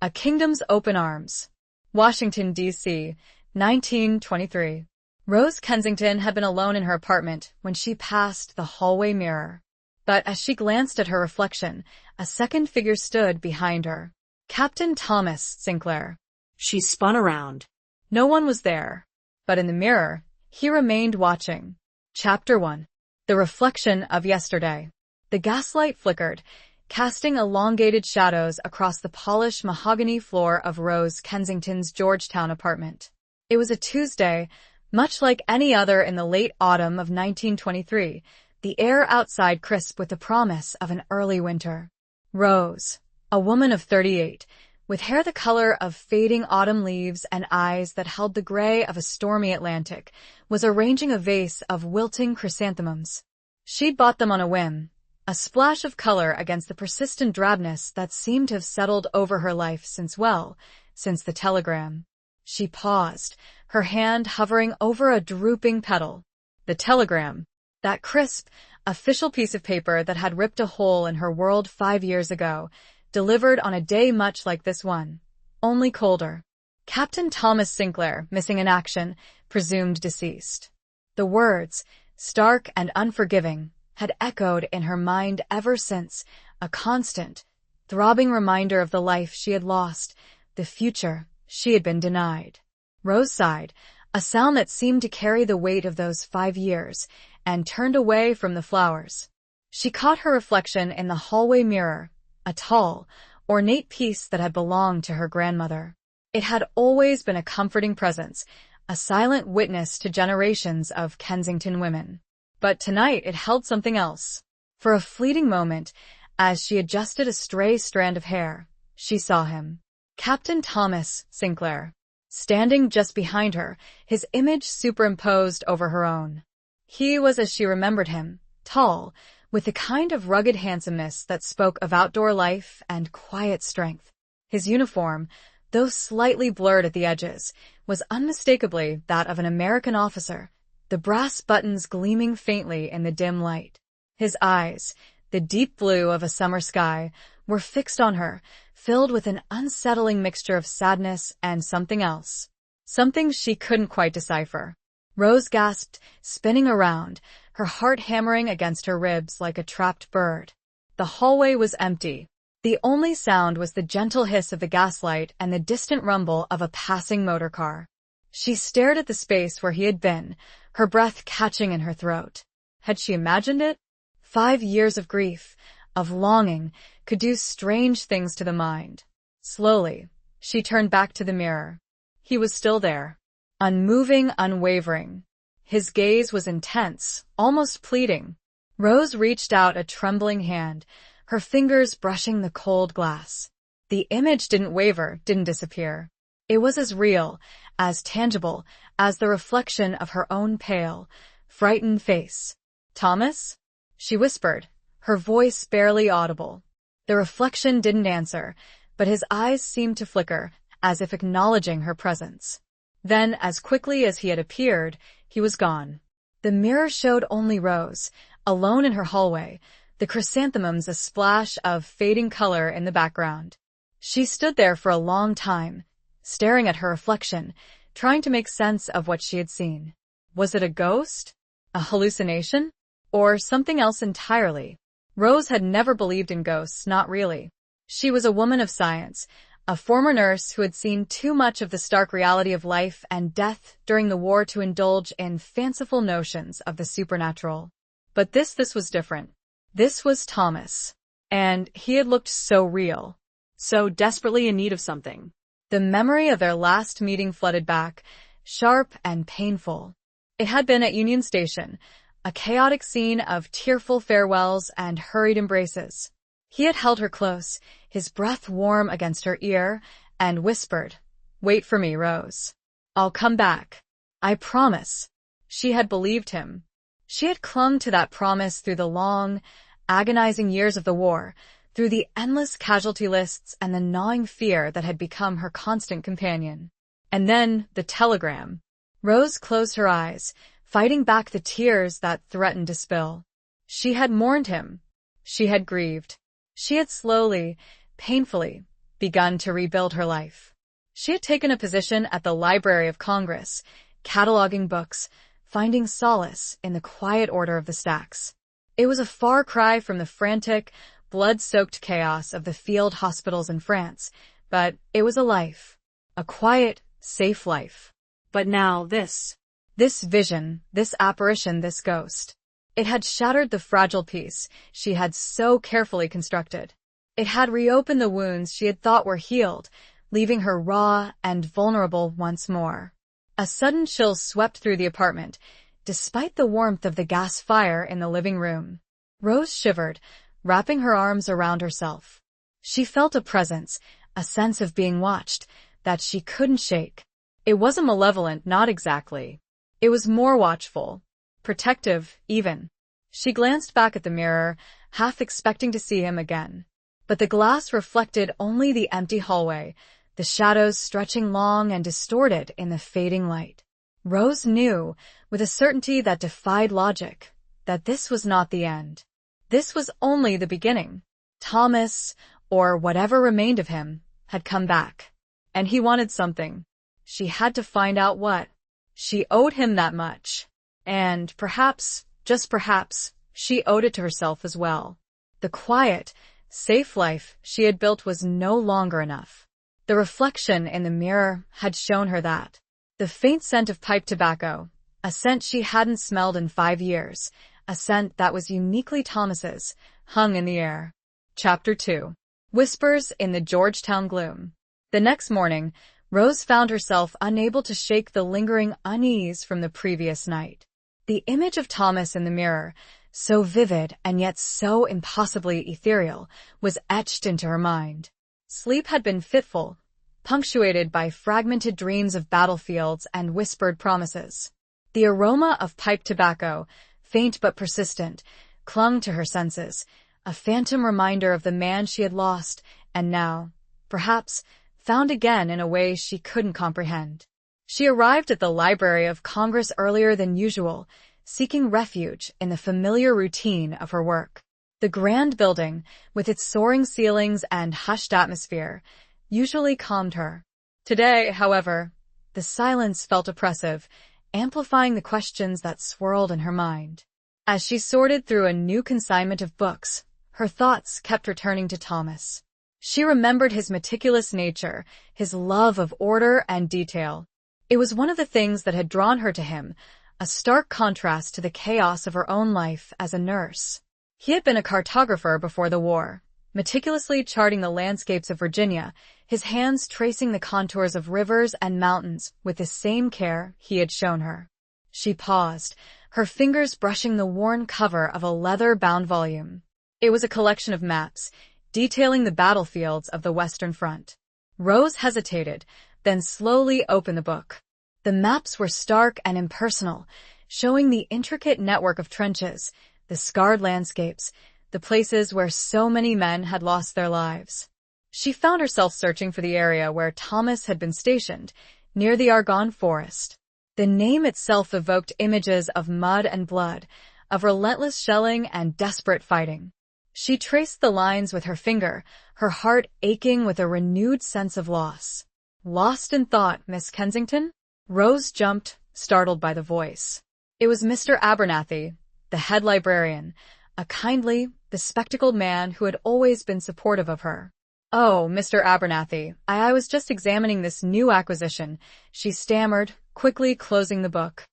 A Kingdom's Open Arms. Washington, D.C., 1923. Rose Kensington had been alone in her apartment when she passed the hallway mirror. But as she glanced at her reflection, a second figure stood behind her. Captain Thomas Sinclair. She spun around. No one was there. But in the mirror, he remained watching. Chapter 1. The Reflection of Yesterday. The gaslight flickered, casting elongated shadows across the polished mahogany floor of Rose Kensington's Georgetown apartment. It was a Tuesday, much like any other in the late autumn of 1923, the air outside crisp with the promise of an early winter. Rose, a woman of 38, with hair the color of fading autumn leaves and eyes that held the gray of a stormy Atlantic, was arranging a vase of wilting chrysanthemums. She'd bought them on a whim, a splash of color against the persistent drabness that seemed to have settled over her life since the telegram. She paused, her hand hovering over a drooping petal. The telegram, that crisp, official piece of paper that had ripped a hole in her world 5 years ago, delivered on a day much like this one, only colder. Captain Thomas Sinclair, missing in action, presumed deceased. The words, stark and unforgiving, had echoed in her mind ever since, a constant, throbbing reminder of the life she had lost, the future she had been denied. Rose sighed, a sound that seemed to carry the weight of those 5 years, and turned away from the flowers. She caught her reflection in the hallway mirror, a tall, ornate piece that had belonged to her grandmother. It had always been a comforting presence, a silent witness to generations of Kensington women. But tonight it held something else. For a fleeting moment, as she adjusted a stray strand of hair, she saw him. Captain Thomas Sinclair, standing just behind her, his image superimposed over her own. He was as she remembered him, tall, with the kind of rugged handsomeness that spoke of outdoor life and quiet strength. His uniform, though slightly blurred at the edges, was unmistakably that of an American officer, the brass buttons gleaming faintly in the dim light. His eyes, the deep blue of a summer sky, were fixed on her, filled with an unsettling mixture of sadness and something else. Something she couldn't quite decipher. Rose gasped, spinning around, her heart hammering against her ribs like a trapped bird. The hallway was empty. The only sound was the gentle hiss of the gaslight and the distant rumble of a passing motor car. She stared at the space where he had been, her breath catching in her throat. Had she imagined it? 5 years of grief, of longing, could do strange things to the mind. Slowly, she turned back to the mirror. He was still there, unmoving, unwavering. His gaze was intense, almost pleading. Rose reached out a trembling hand, her fingers brushing the cold glass. The image didn't waver, didn't disappear. It was as real, as tangible, as the reflection of her own pale, frightened face. "Thomas?" she whispered, her voice barely audible. The reflection didn't answer, but his eyes seemed to flicker, as if acknowledging her presence. Then, as quickly as he had appeared, he was gone. The mirror showed only Rose, alone in her hallway, the chrysanthemums a splash of fading color in the background. She stood there for a long time, staring at her reflection, trying to make sense of what she had seen. Was it a ghost? A hallucination? Or something else entirely? Rose had never believed in ghosts, not really. She was a woman of science, a former nurse who had seen too much of the stark reality of life and death during the war to indulge in fanciful notions of the supernatural. But this was different. This was Thomas. And he had looked so real, so desperately in need of something. The memory of their last meeting flooded back, sharp and painful. It had been at Union Station, a chaotic scene of tearful farewells and hurried embraces. He had held her close, his breath warm against her ear, and whispered, "Wait for me, Rose. I'll come back. I promise." She had believed him. She had clung to that promise through the long, agonizing years of the war, through the endless casualty lists and the gnawing fear that had become her constant companion. And then the telegram. Rose closed her eyes, fighting back the tears that threatened to spill. She had mourned him. She had grieved. She had slowly, painfully, begun to rebuild her life. She had taken a position at the Library of Congress, cataloging books, finding solace in the quiet order of the stacks. It was a far cry from the frantic, blood-soaked chaos of the field hospitals in France, but it was a life. A quiet, safe life. But now this. This vision, this apparition, this ghost. It had shattered the fragile peace she had so carefully constructed. It had reopened the wounds she had thought were healed, leaving her raw and vulnerable once more. A sudden chill swept through the apartment, despite the warmth of the gas fire in the living room. Rose shivered, wrapping her arms around herself. She felt a presence, a sense of being watched, that she couldn't shake. It wasn't malevolent, not exactly. It was more watchful. Protective, even. She glanced back at the mirror, half expecting to see him again. But the glass reflected only the empty hallway, the shadows stretching long and distorted in the fading light. Rose knew, with a certainty that defied logic, that this was not the end. This was only the beginning. Thomas, or whatever remained of him, had come back. And he wanted something. She had to find out what. She owed him that much. And perhaps, just perhaps, she owed it to herself as well. The quiet, safe life she had built was no longer enough. The reflection in the mirror had shown her that. The faint scent of pipe tobacco, a scent she hadn't smelled in 5 years, a scent that was uniquely Thomas's, hung in the air. Chapter 2. Whispers in the Georgetown Gloom. The next morning, Rose found herself unable to shake the lingering unease from the previous night. The image of Thomas in the mirror, so vivid and yet so impossibly ethereal, was etched into her mind. Sleep had been fitful, punctuated by fragmented dreams of battlefields and whispered promises. The aroma of pipe tobacco, faint but persistent, clung to her senses, a phantom reminder of the man she had lost and now, perhaps, found again in a way she couldn't comprehend. She arrived at the Library of Congress earlier than usual, seeking refuge in the familiar routine of her work. The grand building, with its soaring ceilings and hushed atmosphere, usually calmed her. Today, however, the silence felt oppressive, amplifying the questions that swirled in her mind. As she sorted through a new consignment of books, her thoughts kept returning to Thomas. She remembered his meticulous nature, his love of order and detail. It was one of the things that had drawn her to him, a stark contrast to the chaos of her own life as a nurse. He had been a cartographer before the war, meticulously charting the landscapes of Virginia, his hands tracing the contours of rivers and mountains with the same care he had shown her. She paused, her fingers brushing the worn cover of a leather-bound volume. It was a collection of maps, detailing the battlefields of the Western Front. Rose hesitated, then slowly opened the book. The maps were stark and impersonal, showing the intricate network of trenches, the scarred landscapes, the places where so many men had lost their lives. She found herself searching for the area where Thomas had been stationed, near the Argonne Forest. The name itself evoked images of mud and blood, of relentless shelling and desperate fighting. She traced the lines with her finger, her heart aching with a renewed sense of loss. "Lost in thought, Miss Kensington?" Rose jumped, startled by the voice. It was Mr. Abernathy, the head librarian, a kindly, bespectacled man who had always been supportive of her. "Oh, Mr. Abernathy, I was just examining this new acquisition," she stammered, quickly closing the book.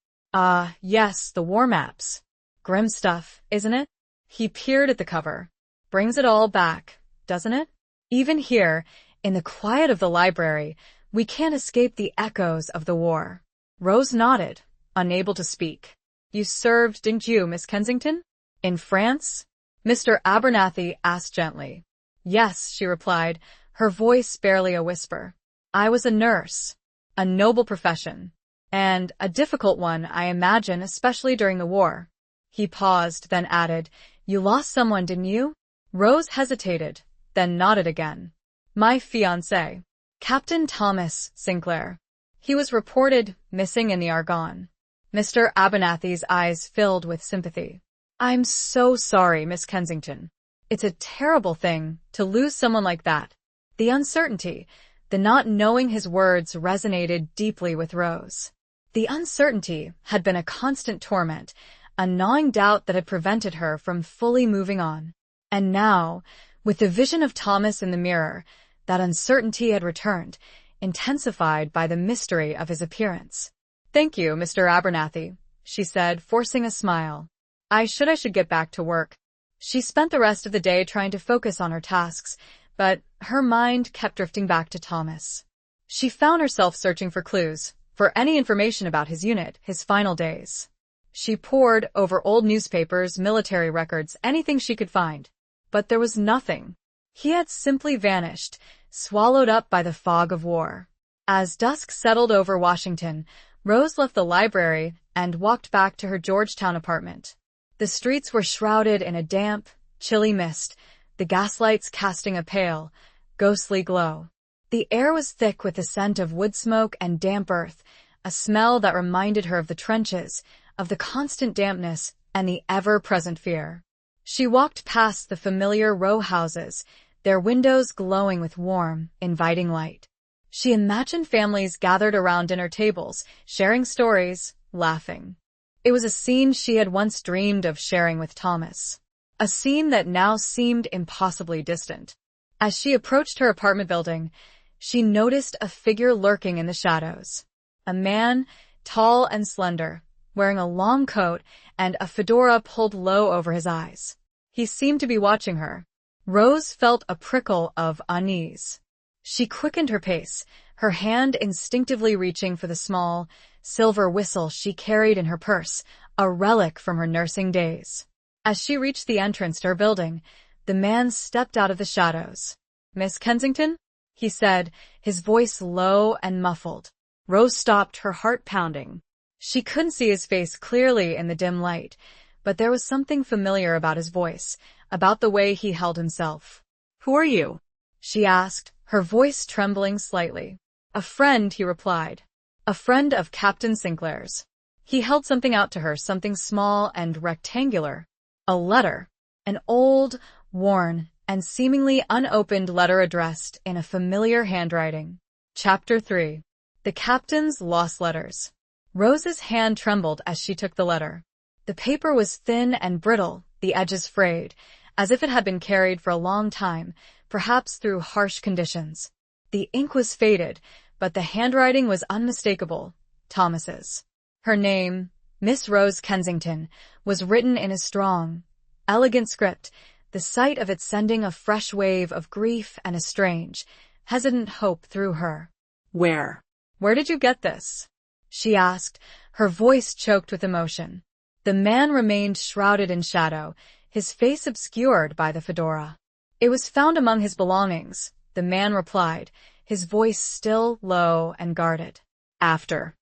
Yes, the war maps. Grim stuff, isn't it?" He peered at the cover. "Brings it all back, doesn't it? Even here, in the quiet of the library, we can't escape the echoes of the war." Rose nodded, unable to speak. "You served, didn't you, Miss Kensington? In France?" Mr. Abernathy asked gently. "Yes," she replied, her voice barely a whisper. "I was a nurse. A noble profession. And a difficult one, I imagine, especially during the war." He paused, then added, "You lost someone, didn't you?" Rose hesitated, then nodded again. "My fiancé, Captain Thomas Sinclair. He was reported missing in the Argonne." Mr. Abernathy's eyes filled with sympathy. "I'm so sorry, Miss Kensington. It's a terrible thing to lose someone like that." The uncertainty, the not knowing his words resonated deeply with Rose. The uncertainty had been a constant torment, a gnawing doubt that had prevented her from fully moving on. And now, with the vision of Thomas in the mirror, that uncertainty had returned, intensified by the mystery of his appearance. "Thank you, Mr. Abernathy," she said, forcing a smile. I should get back to work." She spent the rest of the day trying to focus on her tasks, but her mind kept drifting back to Thomas. She found herself searching for clues, for any information about his unit, his final days. She pored over old newspapers, military records, anything she could find. But there was nothing. He had simply vanished, swallowed up by the fog of war. As dusk settled over Washington, Rose left the library and walked back to her Georgetown apartment. The streets were shrouded in a damp, chilly mist, the gaslights casting a pale, ghostly glow. The air was thick with the scent of wood smoke and damp earth, a smell that reminded her of the trenches, of the constant dampness and the ever-present fear. She walked past the familiar row houses, their windows glowing with warm, inviting light. She imagined families gathered around dinner tables, sharing stories, laughing. It was a scene she had once dreamed of sharing with Thomas. A scene that now seemed impossibly distant. As she approached her apartment building, she noticed a figure lurking in the shadows. A man, tall and slender, wearing a long coat and a fedora pulled low over his eyes. He seemed to be watching her. Rose felt a prickle of unease. She quickened her pace, her hand instinctively reaching for the small, silver whistle she carried in her purse, a relic from her nursing days. As she reached the entrance to her building, the man stepped out of the shadows. "Miss Kensington?" he said, his voice low and muffled. Rose stopped, her heart pounding. She couldn't see his face clearly in the dim light, but there was something familiar about his voice, about the way he held himself. "Who are you?" she asked, her voice trembling slightly. "A friend," he replied. "A friend of Captain Sinclair's." He held something out to her, something small and rectangular. A letter. An old, worn, and seemingly unopened letter addressed in a familiar handwriting. Chapter 3. The Captain's Lost Letters. Rose's hand trembled as she took the letter. The paper was thin and brittle, the edges frayed, as if it had been carried for a long time, perhaps through harsh conditions. The ink was faded, but the handwriting was unmistakable, Thomas's. Her name, Miss Rose Kensington, was written in a strong, elegant script, the sight of it sending a fresh wave of grief and a strange, hesitant hope through her. Where did you get this?" she asked, her voice choked with emotion. The man remained shrouded in shadow, his face obscured by the fedora. "It was found among his belongings," the man replied, his voice still low and guarded. After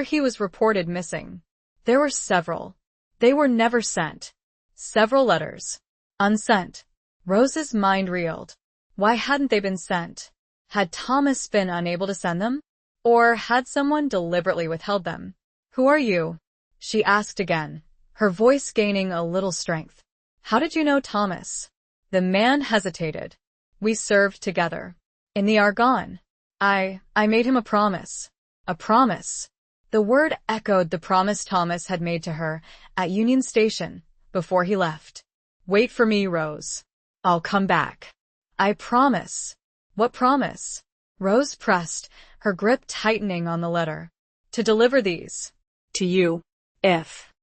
he was reported missing. There were several. They were never sent. Several letters. Unsent. Rose's mind reeled. Why hadn't they been sent? Had Thomas been unable to send them? Or had someone deliberately withheld them? "Who are you?" she asked again, her voice gaining a little strength. "How did you know Thomas?" The man hesitated. "We served together. In the Argonne. I made him a promise." A promise. The word echoed the promise Thomas had made to her at Union Station before he left. "Wait for me, Rose. I'll come back." "I promise." "What promise?" Rose pressed, her grip tightening on the letter. "To deliver these. To you. If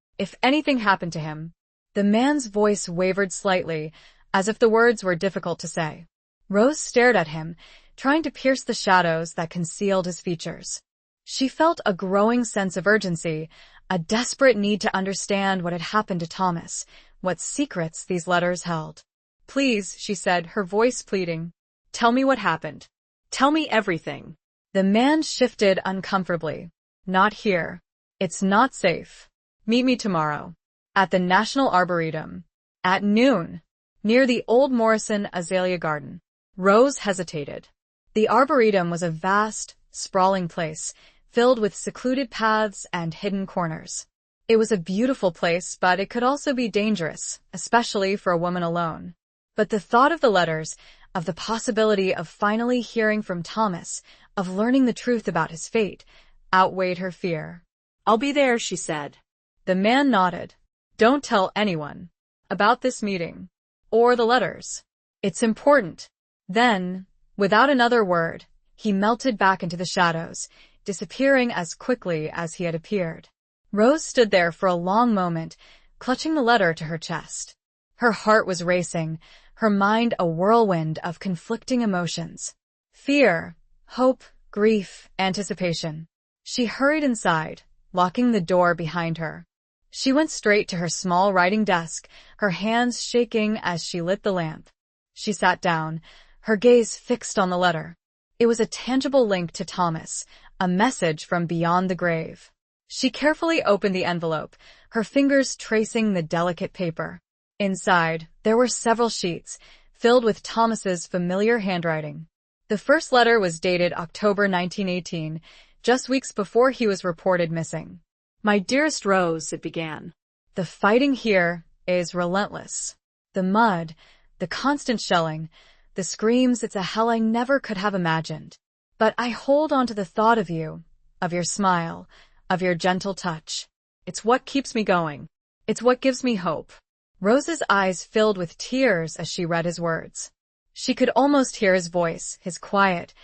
anything happened to him." The man's voice wavered slightly, as if the words were difficult to say. Rose stared at him, trying to pierce the shadows that concealed his features. She felt a growing sense of urgency, a desperate need to understand what had happened to Thomas, what secrets these letters held. "Please," she said, her voice pleading. "Tell me what happened. Tell me everything." The man shifted uncomfortably. "Not here. It's not safe. Meet me tomorrow. At the National Arboretum. At noon. Near the old Morrison Azalea Garden." Rose hesitated. The Arboretum was a vast, sprawling place, filled with secluded paths and hidden corners. It was a beautiful place, but it could also be dangerous, especially for a woman alone. But the thought of the letters, of the possibility of finally hearing from Thomas, of learning the truth about his fate, outweighed her fear. "I'll be there," she said. The man nodded. "Don't tell anyone about this meeting or the letters. It's important." Then, without another word, he melted back into the shadows, disappearing as quickly as he had appeared. Rose stood there for a long moment, clutching the letter to her chest. Her heart was racing, her mind a whirlwind of conflicting emotions. Fear, hope, grief, anticipation. She hurried inside, locking the door behind her. She went straight to her small writing desk, her hands shaking as she lit the lamp. She sat down, her gaze fixed on the letter. It was a tangible link to Thomas, a message from beyond the grave. She carefully opened the envelope, her fingers tracing the delicate paper. Inside, there were several sheets, filled with Thomas's familiar handwriting. The first letter was dated October 1918, just weeks before he was reported missing. "My dearest Rose," it began. "The fighting here is relentless. The mud, the constant shelling, the screams, it's a hell I never could have imagined. But I hold on to the thought of you, of your smile, of your gentle touch. It's what keeps me going. It's what gives me hope." Rose's eyes filled with tears as she read his words. She could almost hear his voice, his quiet,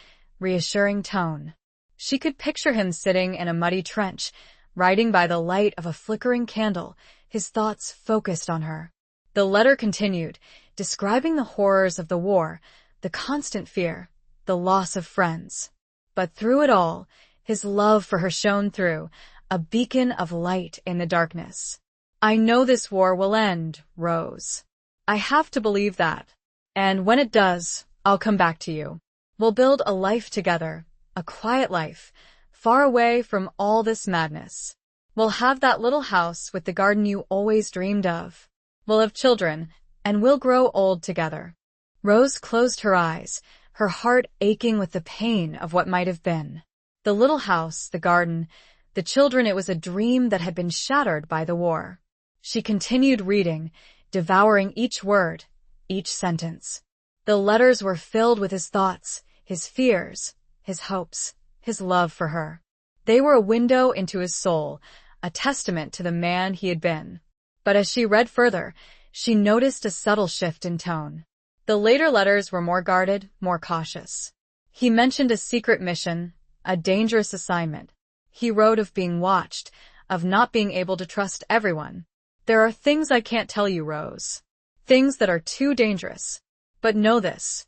reassuring tone. She could picture him sitting in a muddy trench, writing by the light of a flickering candle, his thoughts focused on her. The letter continued, describing the horrors of the war, the constant fear, the loss of friends. But through it all, his love for her shone through, a beacon of light in the darkness. "I know this war will end, Rose. I have to believe that. And when it does, I'll come back to you. We'll build a life together, a quiet life, far away from all this madness. We'll have that little house with the garden you always dreamed of. We'll have children, and we'll grow old together." Rose closed her eyes, her heart aching with the pain of what might have been. The little house, the garden, the children, it was a dream that had been shattered by the war. She continued reading, devouring each word, each sentence. The letters were filled with his thoughts, his fears, his hopes, his love for her. They were a window into his soul, a testament to the man he had been. But as she read further, she noticed a subtle shift in tone. The later letters were more guarded, more cautious. He mentioned a secret mission, a dangerous assignment. He wrote of being watched, of not being able to trust everyone. "There are things I can't tell you, Rose. Things that are too dangerous. But know this.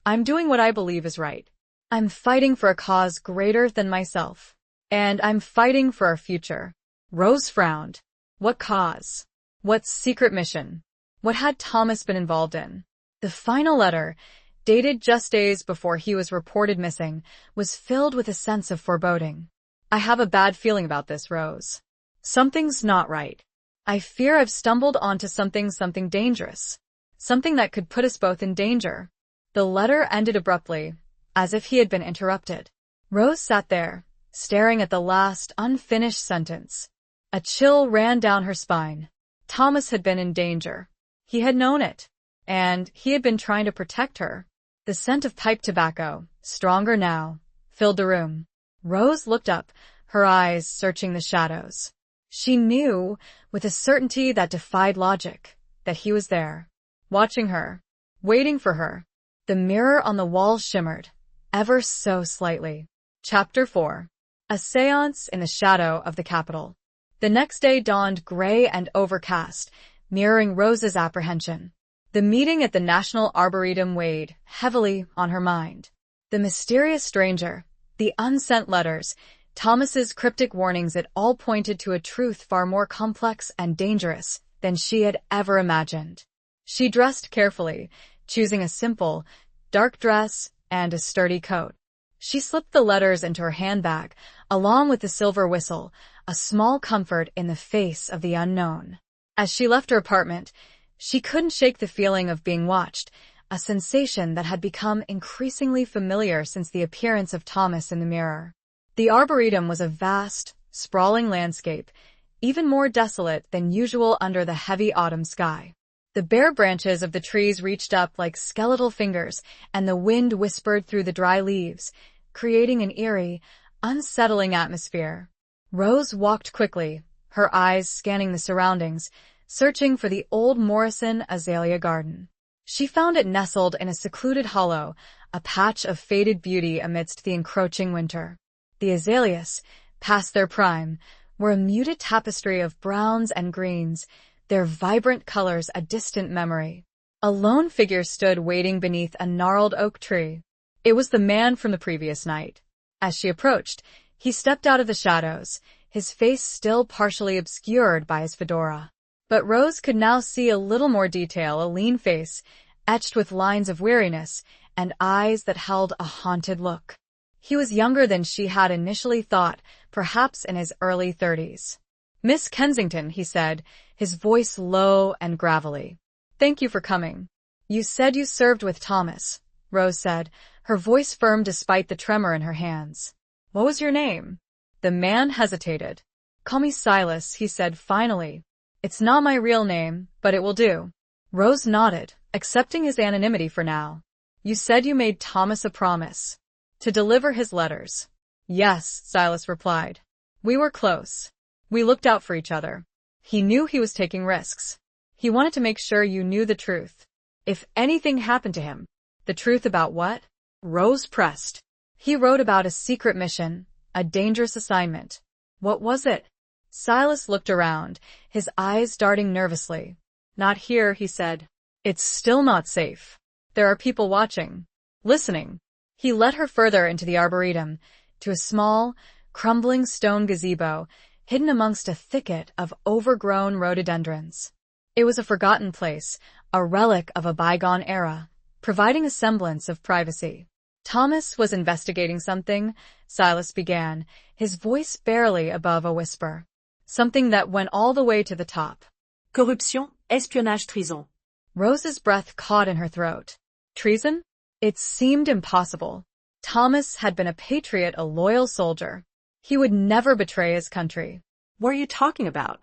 I'm doing what I believe is right. I'm fighting for a cause greater than myself. And I'm fighting for our future." Rose frowned. What cause? What secret mission? What had Thomas been involved in? The final letter, dated just days before he was reported missing, was filled with a sense of foreboding. "I have a bad feeling about this, Rose. Something's not right. I fear I've stumbled onto something dangerous. Something that could put us both in danger." The letter ended abruptly, as if he had been interrupted. Rose sat there, staring at the last unfinished sentence. A chill ran down her spine. Thomas had been in danger. He had known it. And he had been trying to protect her. The scent of pipe tobacco, stronger now, filled the room. Rose looked up, her eyes searching the shadows. She knew, with a certainty that defied logic, that he was there, watching her, waiting for her. The mirror on the wall shimmered, ever so slightly. Chapter 4. A Séance in the Shadow of the Capitol. The next day dawned gray and overcast, mirroring Rose's apprehension. The meeting at the National Arboretum weighed heavily on her mind. The mysterious stranger, the unsent letters, Thomas's cryptic warnings, it all pointed to a truth far more complex and dangerous than she had ever imagined. She dressed carefully, choosing a simple, dark dress and a sturdy coat. She slipped the letters into her handbag, along with the silver whistle, a small comfort in the face of the unknown. As she left her apartment, she couldn't shake the feeling of being watched, a sensation that had become increasingly familiar since the appearance of Thomas in the mirror. The Arboretum was a vast, sprawling landscape, even more desolate than usual under the heavy autumn sky. The bare branches of the trees reached up like skeletal fingers, and the wind whispered through the dry leaves, creating an eerie, unsettling atmosphere. Rose walked quickly, her eyes scanning the surroundings, searching for the old Morrison azalea garden. She found it nestled in a secluded hollow, a patch of faded beauty amidst the encroaching winter. The azaleas, past their prime, were a muted tapestry of browns and greens, their vibrant colors a distant memory. A lone figure stood waiting beneath a gnarled oak tree. It was the man from the previous night. As she approached, he stepped out of the shadows, his face still partially obscured by his fedora. But Rose could now see a little more detail, a lean face, etched with lines of weariness, and eyes that held a haunted look. He was younger than she had initially thought, perhaps in his early 30s. "Miss Kensington," he said, his voice low and gravelly. "Thank you for coming." "You said you served with Thomas," Rose said, her voice firm despite the tremor in her hands. "What was your name?" The man hesitated. "Call me Silas," he said finally. "It's not my real name, but it will do." Rose nodded, accepting his anonymity for now. "You said you made Thomas a promise to deliver his letters." "Yes," Silas replied. "We were close. We looked out for each other. He knew he was taking risks. He wanted to make sure you knew the truth. If anything happened to him." "The truth about what?" Rose pressed. "He wrote about a secret mission, a dangerous assignment." "What was it?" Silas looked around, his eyes darting nervously. "Not here," he said. "It's still not safe. There are people watching, listening." He led her further into the arboretum, to a small, crumbling stone gazebo, hidden amongst a thicket of overgrown rhododendrons. It was a forgotten place, a relic of a bygone era, providing a semblance of privacy. "Thomas was investigating something," Silas began, his voice barely above a whisper. "Something that went all the way to the top." Corruption, espionnage, treason. Rose's breath caught in her throat. Treason? It seemed impossible. Thomas had been a patriot, a loyal soldier. He would never betray his country. "What are you talking about?"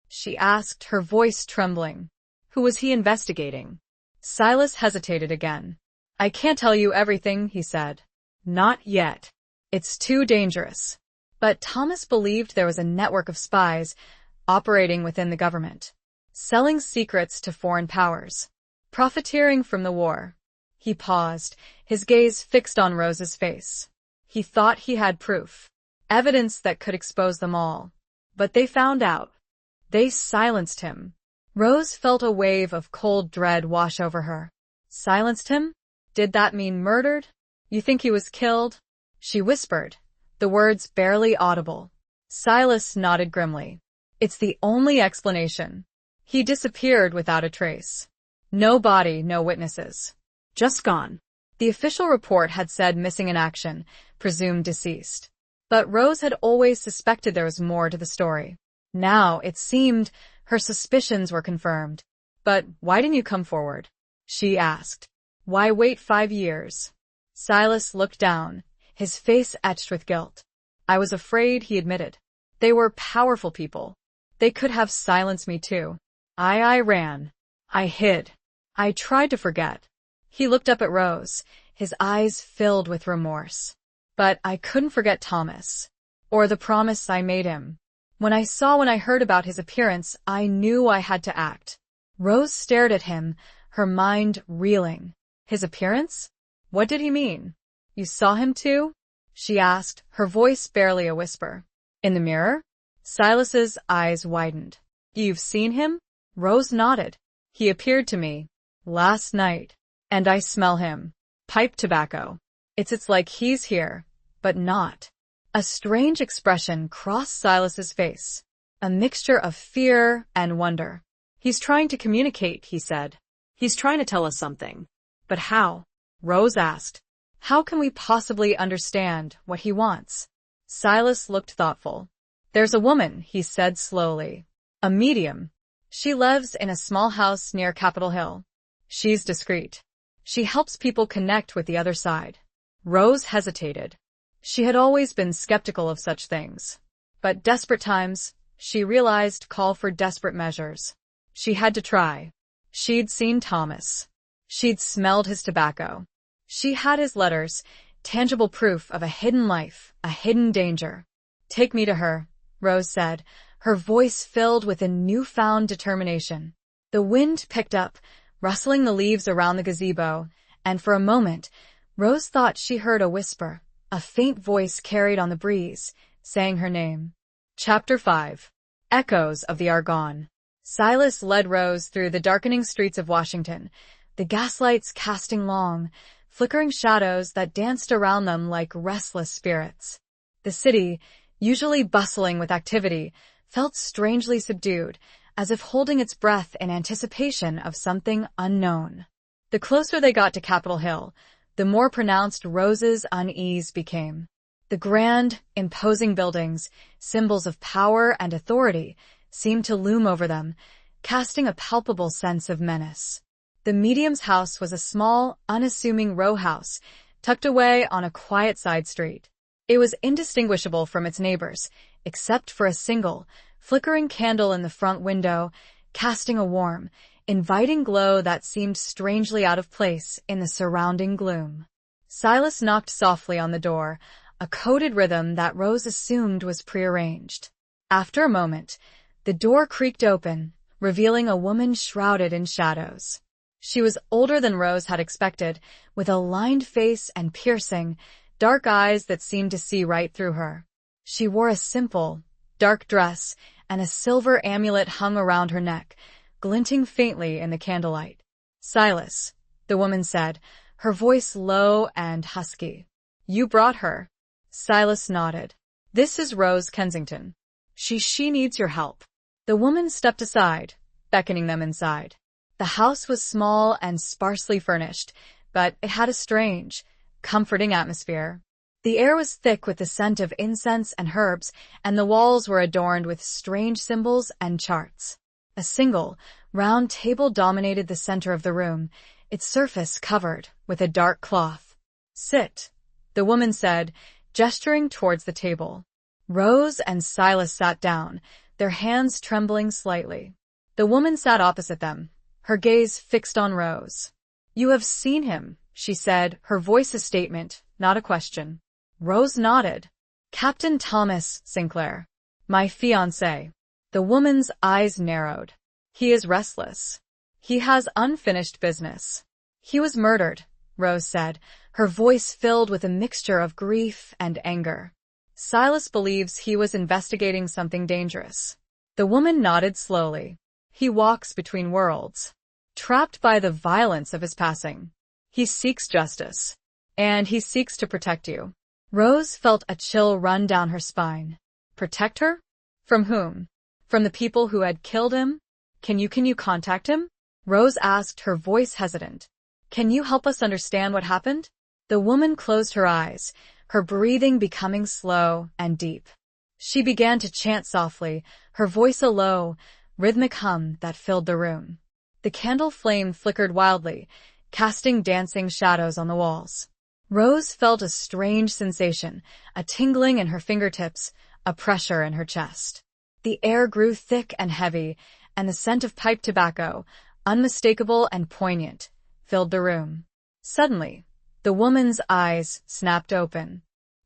she asked, her voice trembling. "Who was he investigating?" Silas hesitated again. "I can't tell you everything," he said. "Not yet. It's too dangerous." But Thomas believed there was a network of spies operating within the government, selling secrets to foreign powers, profiteering from the war. He paused, his gaze fixed on Rose's face. He thought he had proof, evidence that could expose them all. But they found out. They silenced him. Rose felt a wave of cold dread wash over her. Silenced him? Did that mean murdered? "You think he was killed?" she whispered, the words barely audible. Silas nodded grimly. "It's the only explanation. He disappeared without a trace. No body, no witnesses. Just gone." The official report had said missing in action, presumed deceased. But Rose had always suspected there was more to the story. Now, it seemed, her suspicions were confirmed. "But why didn't you come forward?" she asked. "Why wait 5 years?" Silas looked down, his face etched with guilt. "I was afraid," he admitted. "They were powerful people. They could have silenced me too. I ran. I hid. I tried to forget." He looked up at Rose, his eyes filled with remorse. "But I couldn't forget Thomas, or the promise I made him. When I heard about his appearance, I knew I had to act." Rose stared at him, her mind reeling. "His appearance? What did he mean?" "You saw him too?" she asked, her voice barely a whisper. "In the mirror?" Silas's eyes widened. "You've seen him?" Rose nodded. "He appeared to me last night, and I smell him. Pipe tobacco. It's like he's here, but not." A strange expression crossed Silas's face, a mixture of fear and wonder. "He's trying to communicate," he said. "He's trying to tell us something." "But how?" Rose asked. "How can we possibly understand what he wants?" Silas looked thoughtful. "There's a woman," he said slowly. "A medium. She lives in a small house near Capitol Hill. She's discreet. She helps people connect with the other side." Rose hesitated. She had always been skeptical of such things. But desperate times, she realized, call for desperate measures. She had to try. She'd seen Thomas. She'd smelled his tobacco. She had his letters, tangible proof of a hidden life, a hidden danger. "Take me to her," Rose said, her voice filled with a newfound determination. The wind picked up, rustling the leaves around the gazebo, and for a moment, Rose thought she heard a whisper, a faint voice carried on the breeze, saying her name. Chapter 5. Echoes of the Argonne. Silas led Rose through the darkening streets of Washington, the gaslights casting long, flickering shadows that danced around them like restless spirits. The city, usually bustling with activity, felt strangely subdued, as if holding its breath in anticipation of something unknown. The closer they got to Capitol Hill, the more pronounced Rose's unease became. The grand, imposing buildings, symbols of power and authority, seemed to loom over them, casting a palpable sense of menace. The medium's house was a small, unassuming row house, tucked away on a quiet side street. It was indistinguishable from its neighbors, except for a single, flickering candle in the front window, casting a warm, inviting glow that seemed strangely out of place in the surrounding gloom. Silas knocked softly on the door, a coded rhythm that Rose assumed was prearranged. After a moment, the door creaked open, revealing a woman shrouded in shadows. She was older than Rose had expected, with a lined face and piercing, dark eyes that seemed to see right through her. She wore a simple, dark dress, and a silver amulet hung around her neck, glinting faintly in the candlelight. "Silas," the woman said, her voice low and husky. "You brought her." Silas nodded. "This is Rose Kensington. She needs your help." The woman stepped aside, beckoning them inside. The house was small and sparsely furnished, but it had a strange, comforting atmosphere. The air was thick with the scent of incense and herbs, and the walls were adorned with strange symbols and charts. A single, round table dominated the center of the room, its surface covered with a dark cloth. "Sit," the woman said, gesturing towards the table. Rose and Silas sat down, their hands trembling slightly. The woman sat opposite them, her gaze fixed on Rose. "You have seen him," she said, her voice a statement, not a question. Rose nodded. "Captain Thomas Sinclair. My fiancé." The woman's eyes narrowed. "He is restless. He has unfinished business." "He was murdered," Rose said, her voice filled with a mixture of grief and anger. "Silas believes he was investigating something dangerous." The woman nodded slowly. "He walks between worlds, trapped by the violence of his passing. He seeks justice, and he seeks to protect you." Rose felt a chill run down her spine. Protect her? From whom? From the people who had killed him? Can you contact him?" Rose asked, her voice hesitant. "Can you help us understand what happened?" The woman closed her eyes, her breathing becoming slow and deep. She began to chant softly, her voice a low, rhythmic hum that filled the room. The candle flame flickered wildly, casting dancing shadows on the walls. Rose felt a strange sensation, a tingling in her fingertips, a pressure in her chest. The air grew thick and heavy, and the scent of pipe tobacco, unmistakable and poignant, filled the room. Suddenly, the woman's eyes snapped open.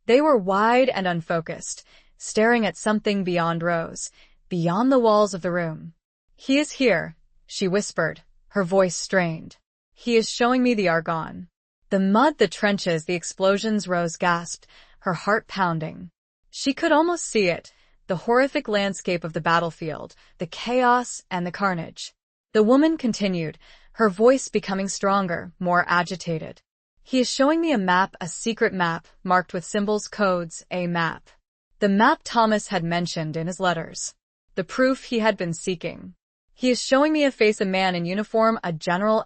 They were wide and unfocused, staring at something beyond Rose, beyond the walls of the room. "He is here," she whispered, her voice strained. "He is showing me the Argonne." "The mud, the trenches, the explosions," Rose gasped, her heart pounding. She could almost see it, the horrific landscape of the battlefield, the chaos and the carnage. The woman continued, her voice becoming stronger, more agitated. "He is showing me a map, a secret map, marked with symbols, codes, a map. The map Thomas had mentioned in his letters. The proof he had been seeking. He is showing me a face, a man in uniform, a general,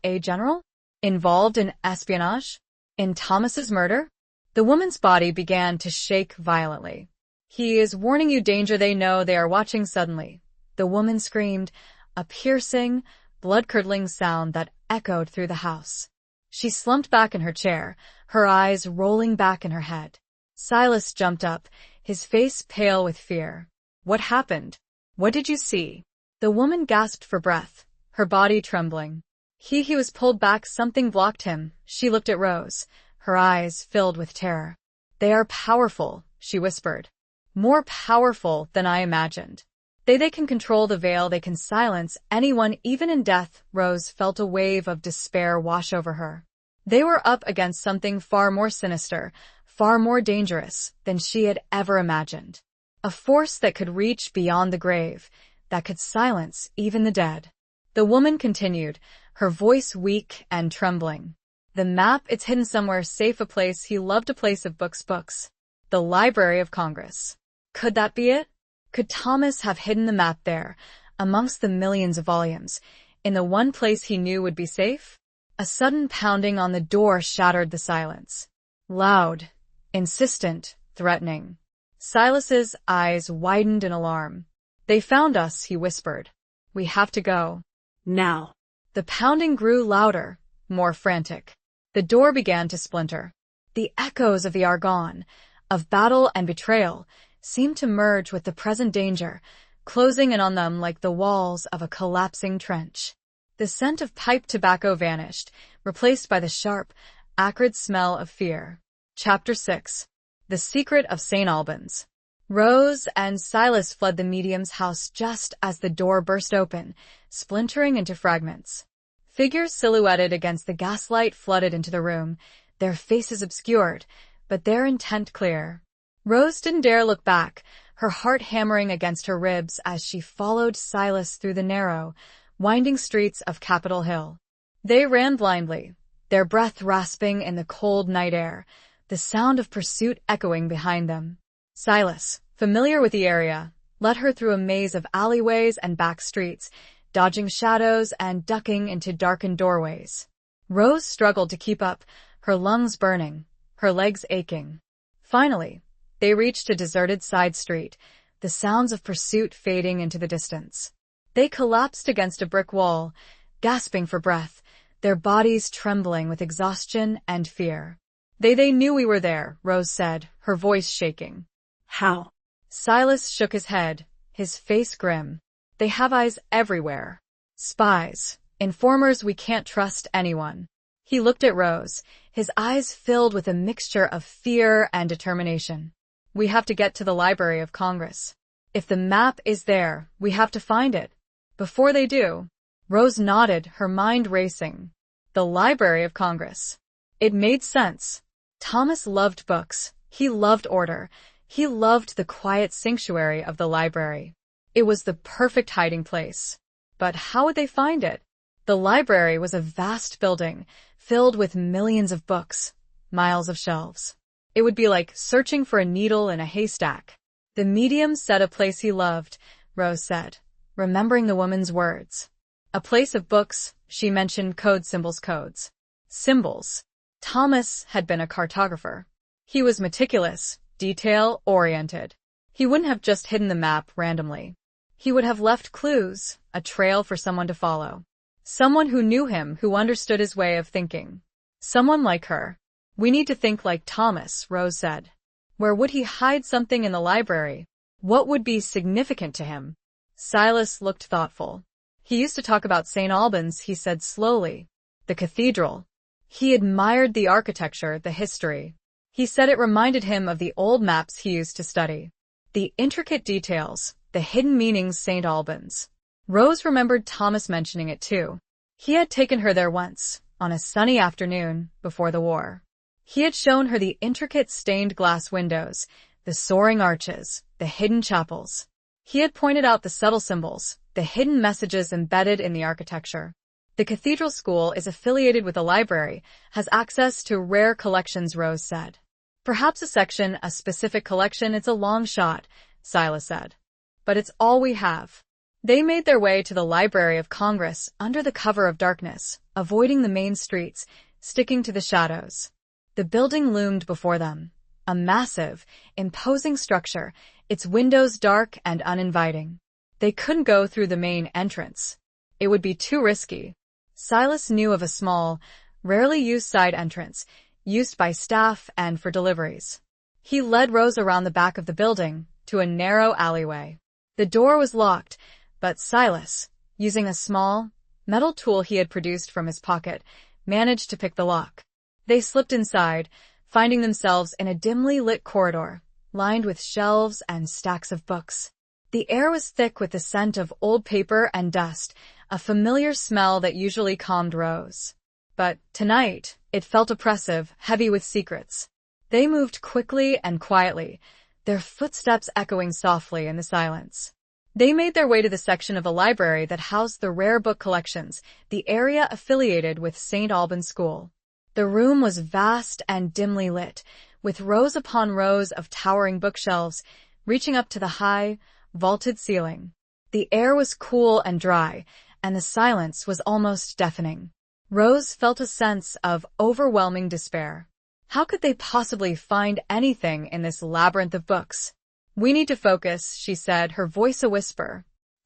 involved in espionage? In Thomas's murder?" The woman's body began to shake violently. "He is warning you, danger, they know, they are watching." Suddenly, the woman screamed, a piercing, blood-curdling sound that echoed through the house. She slumped back in her chair, her eyes rolling back in her head. Silas jumped up, his face pale with fear. "What happened? What did you see?" The woman gasped for breath, her body trembling. He was pulled back. Something blocked him. She looked at Rose, her eyes filled with terror. They are powerful, she whispered. More powerful than I imagined. They can control the veil. They can silence anyone, even in death. Rose felt a wave of despair wash over her. They were up against something far more sinister, far more dangerous than she had ever imagined. A force that could reach beyond the grave, that could silence even the dead. The woman continued, her voice weak and trembling. The map, it's hidden somewhere safe, a place he loved, a place of books. The Library of Congress. Could that be it? Could Thomas have hidden the map there, amongst the millions of volumes, in the one place he knew would be safe? A sudden pounding on the door shattered the silence. Loud, insistent, threatening. Silas's eyes widened in alarm. They found us, he whispered. We have to go. Now. The pounding grew louder, more frantic. The door began to splinter. The echoes of the Argonne, of battle and betrayal, seemed to merge with the present danger, closing in on them like the walls of a collapsing trench. The scent of pipe tobacco vanished, replaced by the sharp, acrid smell of fear. Chapter 6. The Secret of St. Albans. Rose and Silas fled the medium's house just as the door burst open, splintering into fragments. Figures silhouetted against the gaslight flooded into the room, their faces obscured, but their intent clear. Rose didn't dare look back, her heart hammering against her ribs as she followed Silas through the narrow, winding streets of Capitol Hill. They ran blindly, their breath rasping in the cold night air, the sound of pursuit echoing behind them. Silas, familiar with the area, led her through a maze of alleyways and back streets, dodging shadows and ducking into darkened doorways. Rose struggled to keep up, her lungs burning, her legs aching. Finally, they reached a deserted side street, the sounds of pursuit fading into the distance. They collapsed against a brick wall, gasping for breath, their bodies trembling with exhaustion and fear. They knew we were there, Rose said, her voice shaking. How? Silas shook his head, his face grim. They have eyes everywhere. Spies, informers, we can't trust anyone. He looked at Rose, his eyes filled with a mixture of fear and determination. We have to get to the Library of Congress. If the map is there, we have to find it. Before they do. Rose nodded, her mind racing. The Library of Congress. It made sense. Thomas loved books. He loved order. He loved the quiet sanctuary of the library. It was the perfect hiding place. But how would they find it? The library was a vast building, filled with millions of books, miles of shelves. It would be like searching for a needle in a haystack. The medium said a place he loved, Rose said, remembering the woman's words. A place of books, she mentioned codes. Symbols. Thomas had been a cartographer. He was meticulous, detail-oriented. He wouldn't have just hidden the map randomly. He would have left clues, a trail for someone to follow. Someone who knew him, who understood his way of thinking. Someone like her. We need to think like Thomas, Rose said. Where would he hide something in the library? What would be significant to him? Silas looked thoughtful. He used to talk about St. Albans, he said slowly. The cathedral. He admired the architecture, the history. He said it reminded him of the old maps he used to study. The intricate details, the hidden meanings. St. Albans. Rose remembered Thomas mentioning it too. He had taken her there once, on a sunny afternoon, before the war. He had shown her the intricate stained glass windows, the soaring arches, the hidden chapels. He had pointed out the subtle symbols, the hidden messages embedded in the architecture. The cathedral school is affiliated with a library, has access to rare collections, Rose said. Perhaps a section, a specific collection. It's a long shot, Silas said. But it's all we have. They made their way to the Library of Congress under the cover of darkness, avoiding the main streets, sticking to the shadows. The building loomed before them, a massive, imposing structure, its windows dark and uninviting. They couldn't go through the main entrance. It would be too risky. Silas knew of a small, rarely used side entrance, used by staff and for deliveries. He led Rose around the back of the building, to a narrow alleyway. The door was locked, but Silas, using a small, metal tool he had produced from his pocket, managed to pick the lock. They slipped inside, finding themselves in a dimly lit corridor, lined with shelves and stacks of books. The air was thick with the scent of old paper and dust, a familiar smell that usually calmed Rose. But tonight, it felt oppressive, heavy with secrets. They moved quickly and quietly, their footsteps echoing softly in the silence. They made their way to the section of the library that housed the rare book collections, the area affiliated with St. Albans School. The room was vast and dimly lit, with rows upon rows of towering bookshelves, reaching up to the high, vaulted ceiling. The air was cool and dry, and the silence was almost deafening. Rose felt a sense of overwhelming despair. How could they possibly find anything in this labyrinth of books? "We need to focus," she said, her voice a whisper.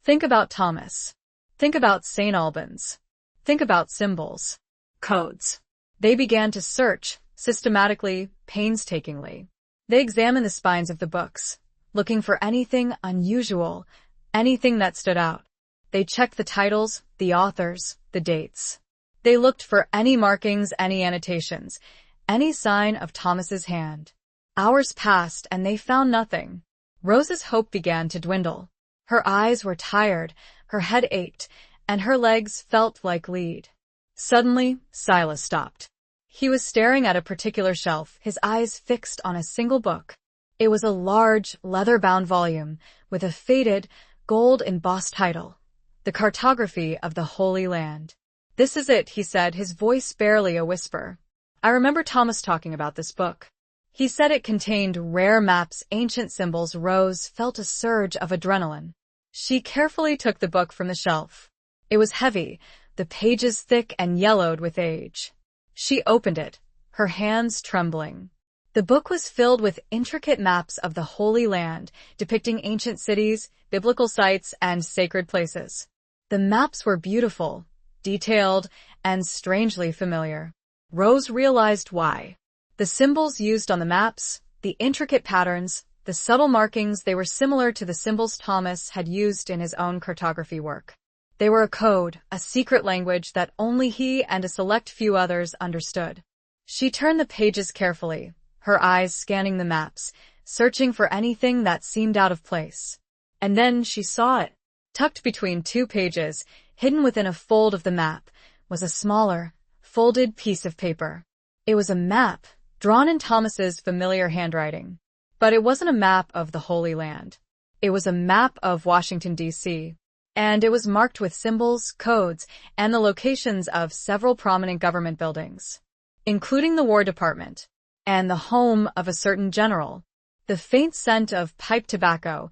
"Think about Thomas. Think about St. Albans. Think about symbols. Codes." They began to search, systematically, painstakingly. They examined the spines of the books, looking for anything unusual, anything that stood out. They checked the titles, the authors, the dates. They looked for any markings, any annotations, any sign of Thomas's hand. Hours passed and they found nothing. Rose's hope began to dwindle. Her eyes were tired, her head ached, and her legs felt like lead. Suddenly, Silas stopped. He was staring at a particular shelf, his eyes fixed on a single book. It was a large, leather-bound volume with a faded, gold-embossed title, The Cartography of the Holy Land. "This is it," he said, his voice barely a whisper. "I remember Thomas talking about this book. He said it contained rare maps, ancient symbols." Rose felt a surge of adrenaline. She carefully took the book from the shelf. It was heavy, the pages thick and yellowed with age. She opened it, her hands trembling. The book was filled with intricate maps of the Holy Land, depicting ancient cities, biblical sites, and sacred places. The maps were beautiful, detailed, and strangely familiar. Rose realized why. The symbols used on the maps, the intricate patterns, the subtle markings, they were similar to the symbols Thomas had used in his own cartography work. They were a code, a secret language that only he and a select few others understood. She turned the pages carefully, her eyes scanning the maps, searching for anything that seemed out of place. And then she saw it. Tucked between two pages, hidden within a fold of the map, was a smaller, folded piece of paper. It was a map, drawn in Thomas's familiar handwriting. But it wasn't a map of the Holy Land. It was a map of Washington, D.C., and it was marked with symbols, codes, and the locations of several prominent government buildings, including the War Department, and the home of a certain general. The faint scent of pipe tobacco,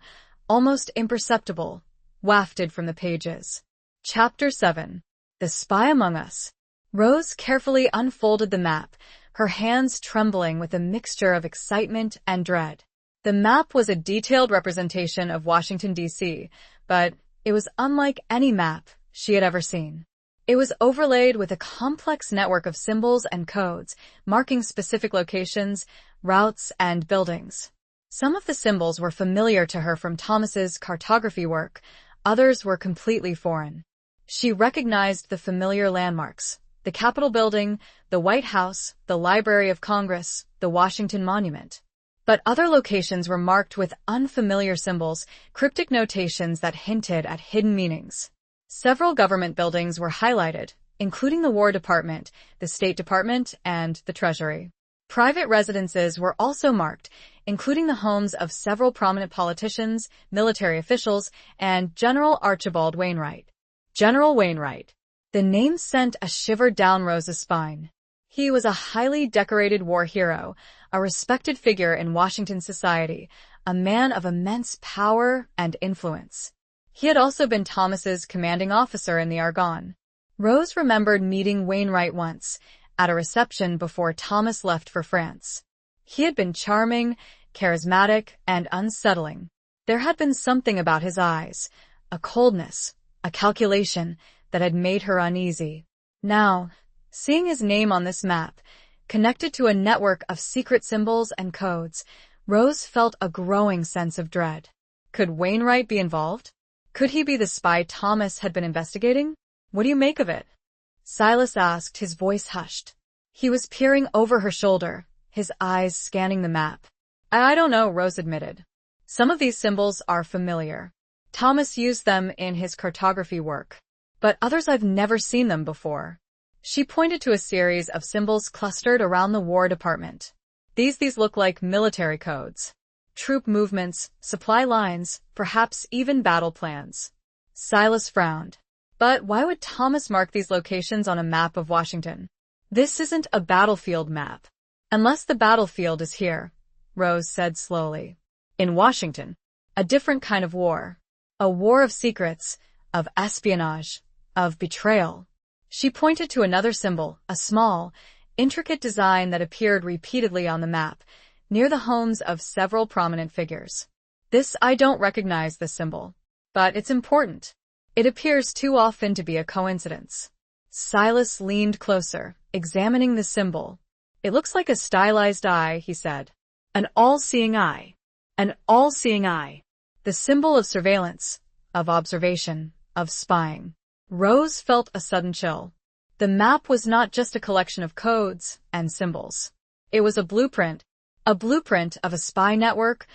almost imperceptible, wafted from the pages. Chapter 7. The Spy Among Us. Rose carefully unfolded the map, her hands trembling with a mixture of excitement and dread. The map was a detailed representation of Washington, D.C., but it was unlike any map she had ever seen. It was overlaid with a complex network of symbols and codes, marking specific locations, routes, and buildings. Some of the symbols were familiar to her from Thomas's cartography work, others were completely foreign. She recognized the familiar landmarks: the Capitol Building, the White House, the Library of Congress, the Washington Monument. But other locations were marked with unfamiliar symbols, cryptic notations that hinted at hidden meanings. Several government buildings were highlighted, including the War Department, the State Department, and the Treasury. Private residences were also marked, including the homes of several prominent politicians, military officials, and General Archibald Wainwright. General Wainwright. The name sent a shiver down Rose's spine. He was a highly decorated war hero, a respected figure in Washington society, a man of immense power and influence. He had also been Thomas's commanding officer in the Argonne. Rose remembered meeting Wainwright once, at a reception before Thomas left for France. He had been charming, charismatic, and unsettling. There had been something about his eyes, a coldness, a calculation, that had made her uneasy. Now, seeing his name on this map, connected to a network of secret symbols and codes, Rose felt a growing sense of dread. Could Wainwright be involved? Could he be the spy Thomas had been investigating? What do you make of it? Silas asked, his voice hushed. He was peering over her shoulder, his eyes scanning the map. I don't know, Rose admitted. Some of these symbols are familiar. Thomas used them in his cartography work, but others I've never seen them before. She pointed to a series of symbols clustered around the War Department. These look like military codes. Troop movements, supply lines, perhaps even battle plans. Silas frowned. But why would Thomas mark these locations on a map of Washington? This isn't a battlefield map. Unless the battlefield is here, Rose said slowly. In Washington, a different kind of war. A war of secrets, of espionage, of betrayal. She pointed to another symbol, a small, intricate design that appeared repeatedly on the map, near the homes of several prominent figures. I don't recognize this symbol, but it's important. It appears too often to be a coincidence. Silas leaned closer, examining the symbol. It looks like a stylized eye, he said. An all-seeing eye. An all-seeing eye. The symbol of surveillance, of observation, of spying. Rose felt a sudden chill. The map was not just a collection of codes and symbols. It was a blueprint of a spy network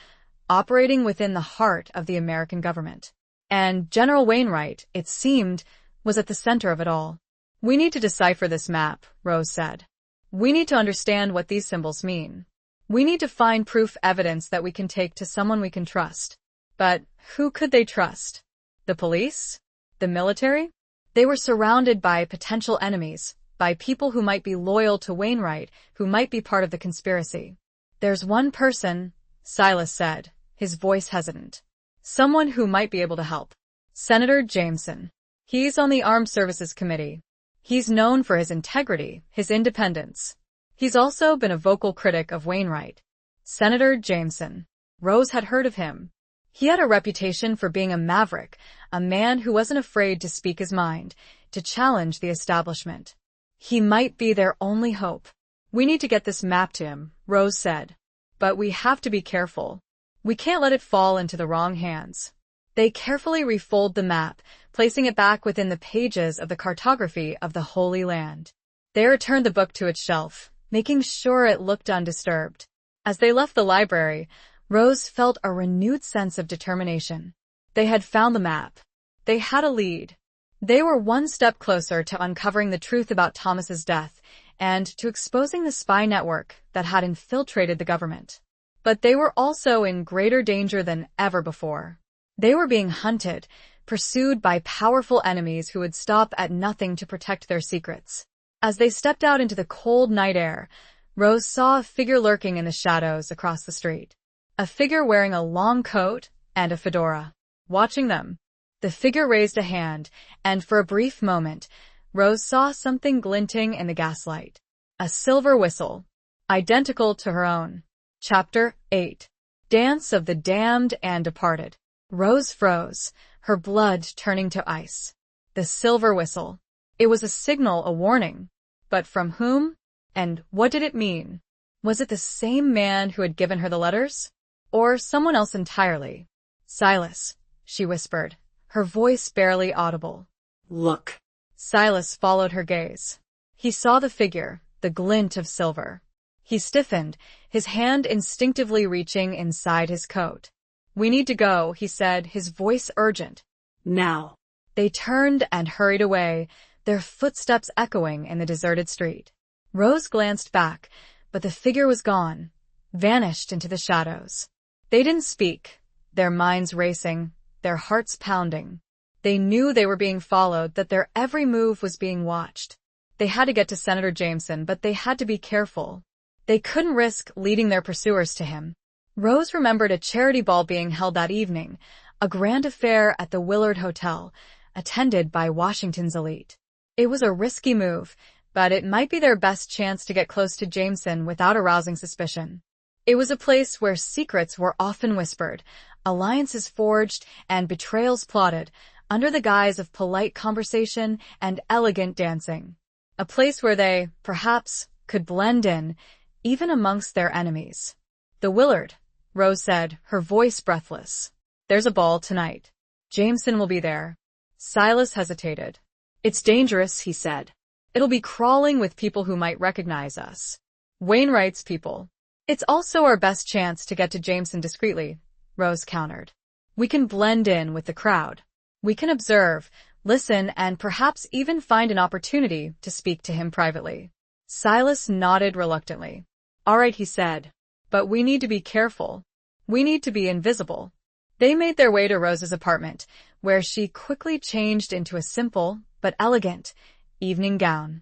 operating within the heart of the American government. And General Wainwright, it seemed, was at the center of it all. We need to decipher this map, Rose said. We need to understand what these symbols mean. We need to find proof evidence that we can take to someone we can trust. But who could they trust? The police? The military? They were surrounded by potential enemies, by people who might be loyal to Wainwright, who might be part of the conspiracy. There's one person, Silas said, his voice hesitant. Someone who might be able to help. Senator Jameson. He's on the Armed Services Committee. He's known for his integrity, his independence. He's also been a vocal critic of Wainwright. Senator Jameson. Rose had heard of him. He had a reputation for being a maverick, a man who wasn't afraid to speak his mind, to challenge the establishment. He might be their only hope. We need to get this map to him, Rose said. But we have to be careful. We can't let it fall into the wrong hands. They carefully refold the map, placing it back within the pages of the cartography of the Holy Land. They returned the book to its shelf, making sure it looked undisturbed. As they left the library, Rose felt a renewed sense of determination. They had found the map. They had a lead. They were one step closer to uncovering the truth about Thomas's death and to exposing the spy network that had infiltrated the government. But they were also in greater danger than ever before. They were being hunted, pursued by powerful enemies who would stop at nothing to protect their secrets. As they stepped out into the cold night air, Rose saw a figure lurking in the shadows across the street. A figure wearing a long coat and a fedora. Watching them, the figure raised a hand, and for a brief moment, Rose saw something glinting in the gaslight. A silver whistle, identical to her own. Chapter 8. Dance of the Damned and Departed. Rose froze, her blood turning to ice. The silver whistle. It was a signal, a warning. But from whom? And what did it mean? Was it the same man who had given her the letters? Or someone else entirely? Silas, she whispered, her voice barely audible. Look. Silas followed her gaze. He saw the figure, the glint of silver. He stiffened, his hand instinctively reaching inside his coat. We need to go, he said, his voice urgent. Now. They turned and hurried away, their footsteps echoing in the deserted street. Rose glanced back, but the figure was gone, vanished into the shadows. They didn't speak, their minds racing, their hearts pounding. They knew they were being followed, that their every move was being watched. They had to get to Senator Jameson, but they had to be careful. They couldn't risk leading their pursuers to him. Rose remembered a charity ball being held that evening, a grand affair at the Willard Hotel, attended by Washington's elite. It was a risky move, but it might be their best chance to get close to Jameson without arousing suspicion. It was a place where secrets were often whispered, alliances forged, and betrayals plotted, under the guise of polite conversation and elegant dancing. A place where they, perhaps, could blend in, even amongst their enemies. The Willard, Rose said, her voice breathless. There's a ball tonight. Jameson will be there. Silas hesitated. It's dangerous, he said. It'll be crawling with people who might recognize us. Wainwright's people. It's also our best chance to get to Jameson discreetly, Rose countered. We can blend in with the crowd. We can observe, listen, and perhaps even find an opportunity to speak to him privately. Silas nodded reluctantly. All right, he said. But we need to be careful. We need to be invisible. They made their way to Rose's apartment, where she quickly changed into a simple, but elegant, evening gown.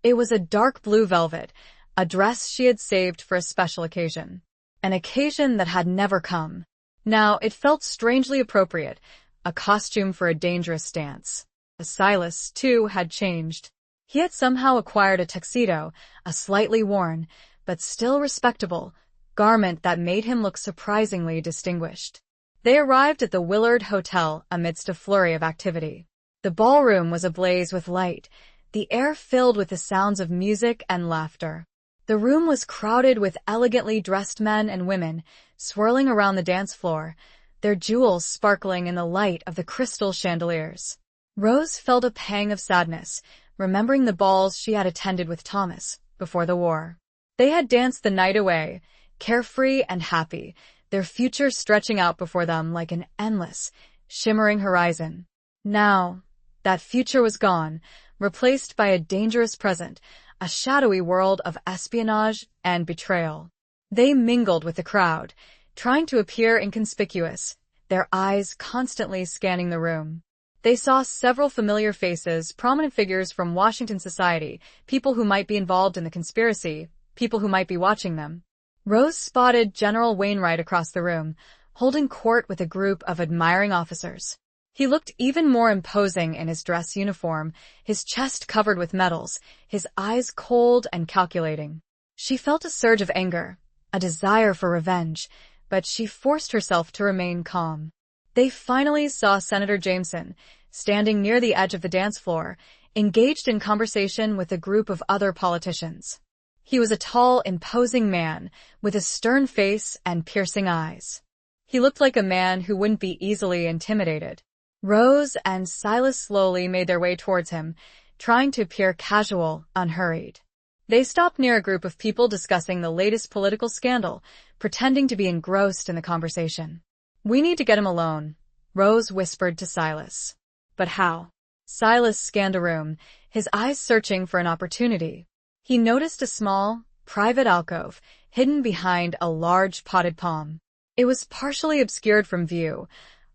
It was a dark blue velvet, a dress she had saved for a special occasion. An occasion that had never come. Now it felt strangely appropriate, a costume for a dangerous dance. Silas, too, had changed. He had somehow acquired a tuxedo, a slightly worn, but still respectable, garment that made him look surprisingly distinguished. They arrived at the Willard Hotel amidst a flurry of activity. The ballroom was ablaze with light, the air filled with the sounds of music and laughter. The room was crowded with elegantly dressed men and women, swirling around the dance floor, their jewels sparkling in the light of the crystal chandeliers. Rose felt a pang of sadness, remembering the balls she had attended with Thomas before the war. They had danced the night away, carefree and happy, their future stretching out before them like an endless, shimmering horizon. Now, that future was gone, replaced by a dangerous present, a shadowy world of espionage and betrayal. They mingled with the crowd, trying to appear inconspicuous, their eyes constantly scanning the room. They saw several familiar faces, prominent figures from Washington society, people who might be involved in the conspiracy, people who might be watching them. Rose spotted General Wainwright across the room, holding court with a group of admiring officers. He looked even more imposing in his dress uniform, his chest covered with medals, his eyes cold and calculating. She felt a surge of anger, a desire for revenge, but she forced herself to remain calm. They finally saw Senator Jameson, standing near the edge of the dance floor, engaged in conversation with a group of other politicians. He was a tall, imposing man, with a stern face and piercing eyes. He looked like a man who wouldn't be easily intimidated. Rose and Silas slowly made their way towards him, trying to appear casual, unhurried. They stopped near a group of people discussing the latest political scandal, pretending to be engrossed in the conversation. We need to get him alone, Rose whispered to Silas. But how? Silas scanned a room, his eyes searching for an opportunity. He noticed a small, private alcove, hidden behind a large potted palm. It was partially obscured from view,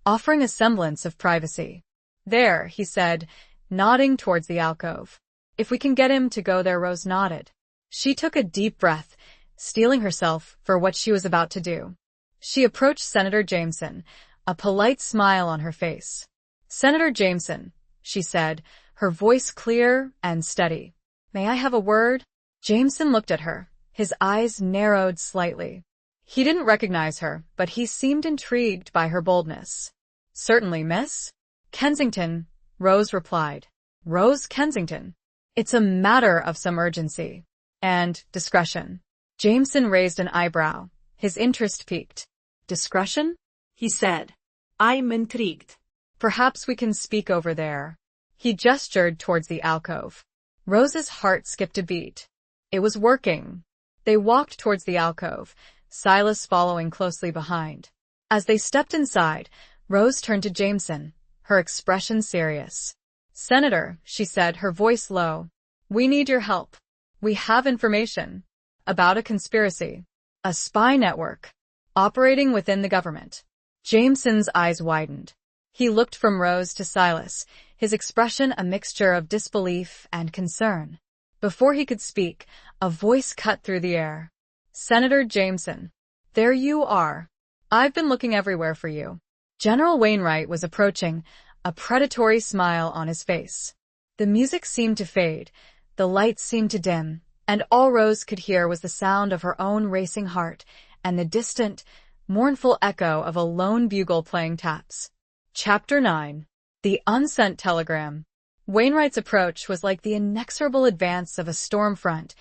offering a semblance of privacy. There, he said, nodding towards the alcove. If we can get him to go there, Rose nodded. She took a deep breath, steeling herself for what she was about to do. She approached Senator Jameson, a polite smile on her face. Senator Jameson, she said, her voice clear and steady. May I have a word? Jameson looked at her, his eyes narrowed slightly. He didn't recognize her, but he seemed intrigued by her boldness. Certainly, miss. Kensington, Rose replied. Rose Kensington. It's a matter of some urgency. And discretion. Jameson raised an eyebrow, his interest piqued. Discretion? He said. I'm intrigued. Perhaps we can speak over there. He gestured towards the alcove. Rose's heart skipped a beat. It was working. They walked towards the alcove, Silas following closely behind. As they stepped inside, Rose turned to Jameson, her expression serious. Senator, she said, her voice low, we need your help. We have information about a conspiracy, a spy network, operating within the government. Jameson's eyes widened. He looked from Rose to Silas, his expression a mixture of disbelief and concern. Before he could speak, a voice cut through the air. Senator Jameson. There you are. I've been looking everywhere for you. General Wainwright was approaching, a predatory smile on his face. The music seemed to fade, the lights seemed to dim, and all Rose could hear was the sound of her own racing heart and the distant, mournful echo of a lone bugle playing taps. Chapter 9. The Unsent Telegram. Wainwright's approach was like the inexorable advance of a storm front,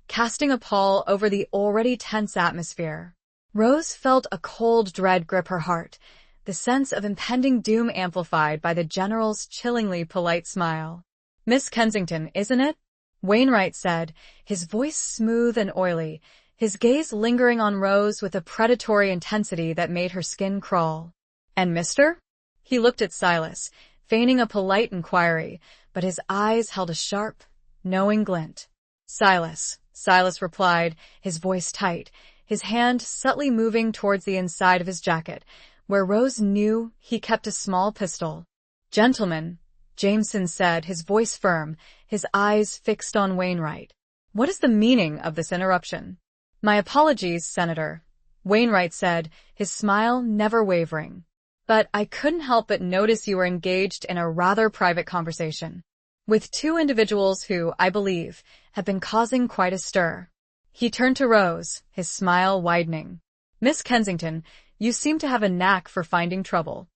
casting a pall over the already tense atmosphere. Rose felt a cold dread grip her heart, the sense of impending doom amplified by the general's chillingly polite smile. Miss Kensington, isn't it? Wainwright said, his voice smooth and oily, his gaze lingering on Rose with a predatory intensity that made her skin crawl. And mister? He looked at Silas, feigning a polite inquiry, but his eyes held a sharp, knowing glint. Silas replied, his voice tight, his hand subtly moving towards the inside of his jacket, where Rose knew he kept a small pistol. Gentlemen, Jameson said, his voice firm, his eyes fixed on Wainwright. What is the meaning of this interruption? My apologies, Senator, Wainwright said, his smile never wavering. But I couldn't help but notice you were engaged in a rather private conversation with two individuals who, I believe, have been causing quite a stir. He turned to Rose, his smile widening. Miss Kensington, you seem to have a knack for finding trouble.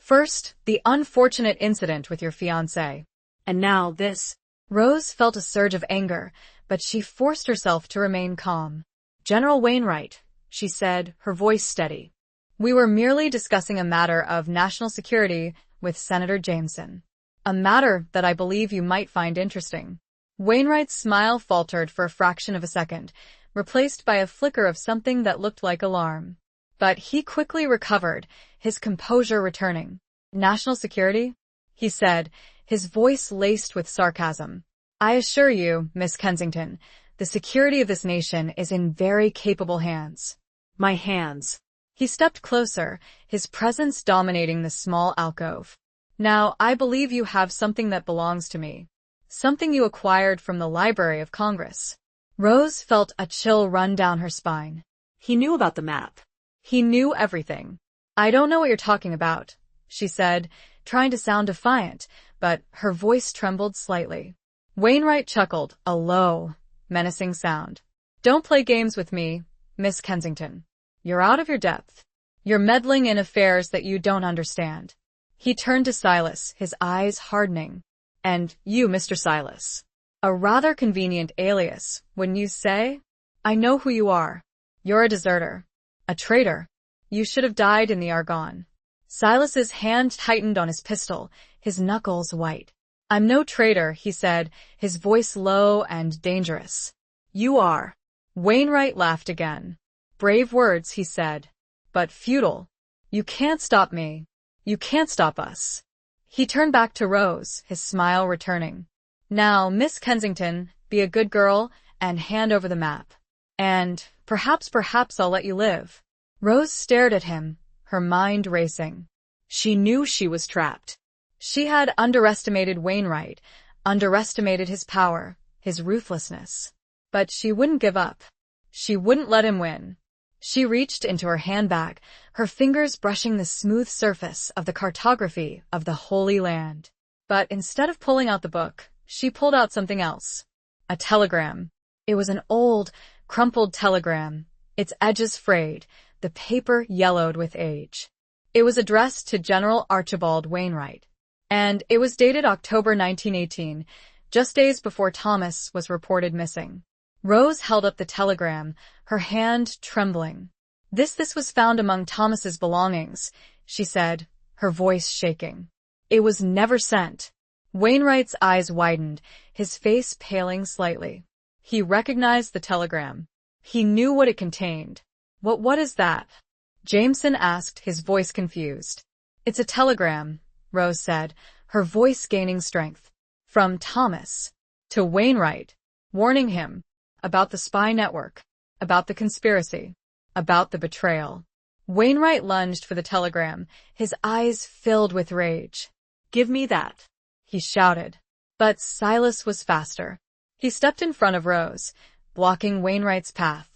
First, the unfortunate incident with your fiancé. And now this. Rose felt a surge of anger, but she forced herself to remain calm. General Wainwright, she said, her voice steady. We were merely discussing a matter of national security with Senator Jameson. A matter that I believe you might find interesting. Wainwright's smile faltered for a fraction of a second, replaced by a flicker of something that looked like alarm. But he quickly recovered, his composure returning. National security? He said, his voice laced with sarcasm. I assure you, Miss Kensington, the security of this nation is in very capable hands. My hands. He stepped closer, his presence dominating the small alcove. Now, I believe you have something that belongs to me. Something you acquired from the Library of Congress. Rose felt a chill run down her spine. He knew about the map. He knew everything. I don't know what you're talking about, she said, trying to sound defiant, but her voice trembled slightly. Wainwright chuckled, a low, menacing sound. Don't play games with me, Miss Kensington. You're out of your depth. You're meddling in affairs that you don't understand. He turned to Silas, his eyes hardening. And you, Mr. Silas. A rather convenient alias, wouldn't you say? I know who you are. You're a deserter. A traitor. You should have died in the Argonne. Silas's hand tightened on his pistol, his knuckles white. I'm no traitor, he said, his voice low and dangerous. You are. Wainwright laughed again. Brave words, he said. But futile. You can't stop me. You can't stop us. He turned back to Rose, his smile returning. Now, Miss Kensington, be a good girl and hand over the map. And perhaps I'll let you live. Rose stared at him, her mind racing. She knew she was trapped. She had underestimated Wainwright, underestimated his power, his ruthlessness. But she wouldn't give up. She wouldn't let him win. She reached into her handbag, her fingers brushing the smooth surface of the cartography of the Holy Land. But instead of pulling out the book, she pulled out something else. A telegram. It was an old, crumpled telegram, its edges frayed, the paper yellowed with age. It was addressed to General Archibald Wainwright. And it was dated October 1918, just days before Thomas was reported missing. Rose held up the telegram, her hand trembling. This was found among Thomas's belongings, she said, her voice shaking. It was never sent. Wainwright's eyes widened, his face paling slightly. He recognized the telegram. He knew what it contained. What is that? Jameson asked, his voice confused. It's a telegram, Rose said, her voice gaining strength. From Thomas to Wainwright, warning him about the spy network, about the conspiracy, about the betrayal. Wainwright lunged for the telegram, his eyes filled with rage. Give me that, he shouted. But Silas was faster. He stepped in front of Rose, blocking Wainwright's path.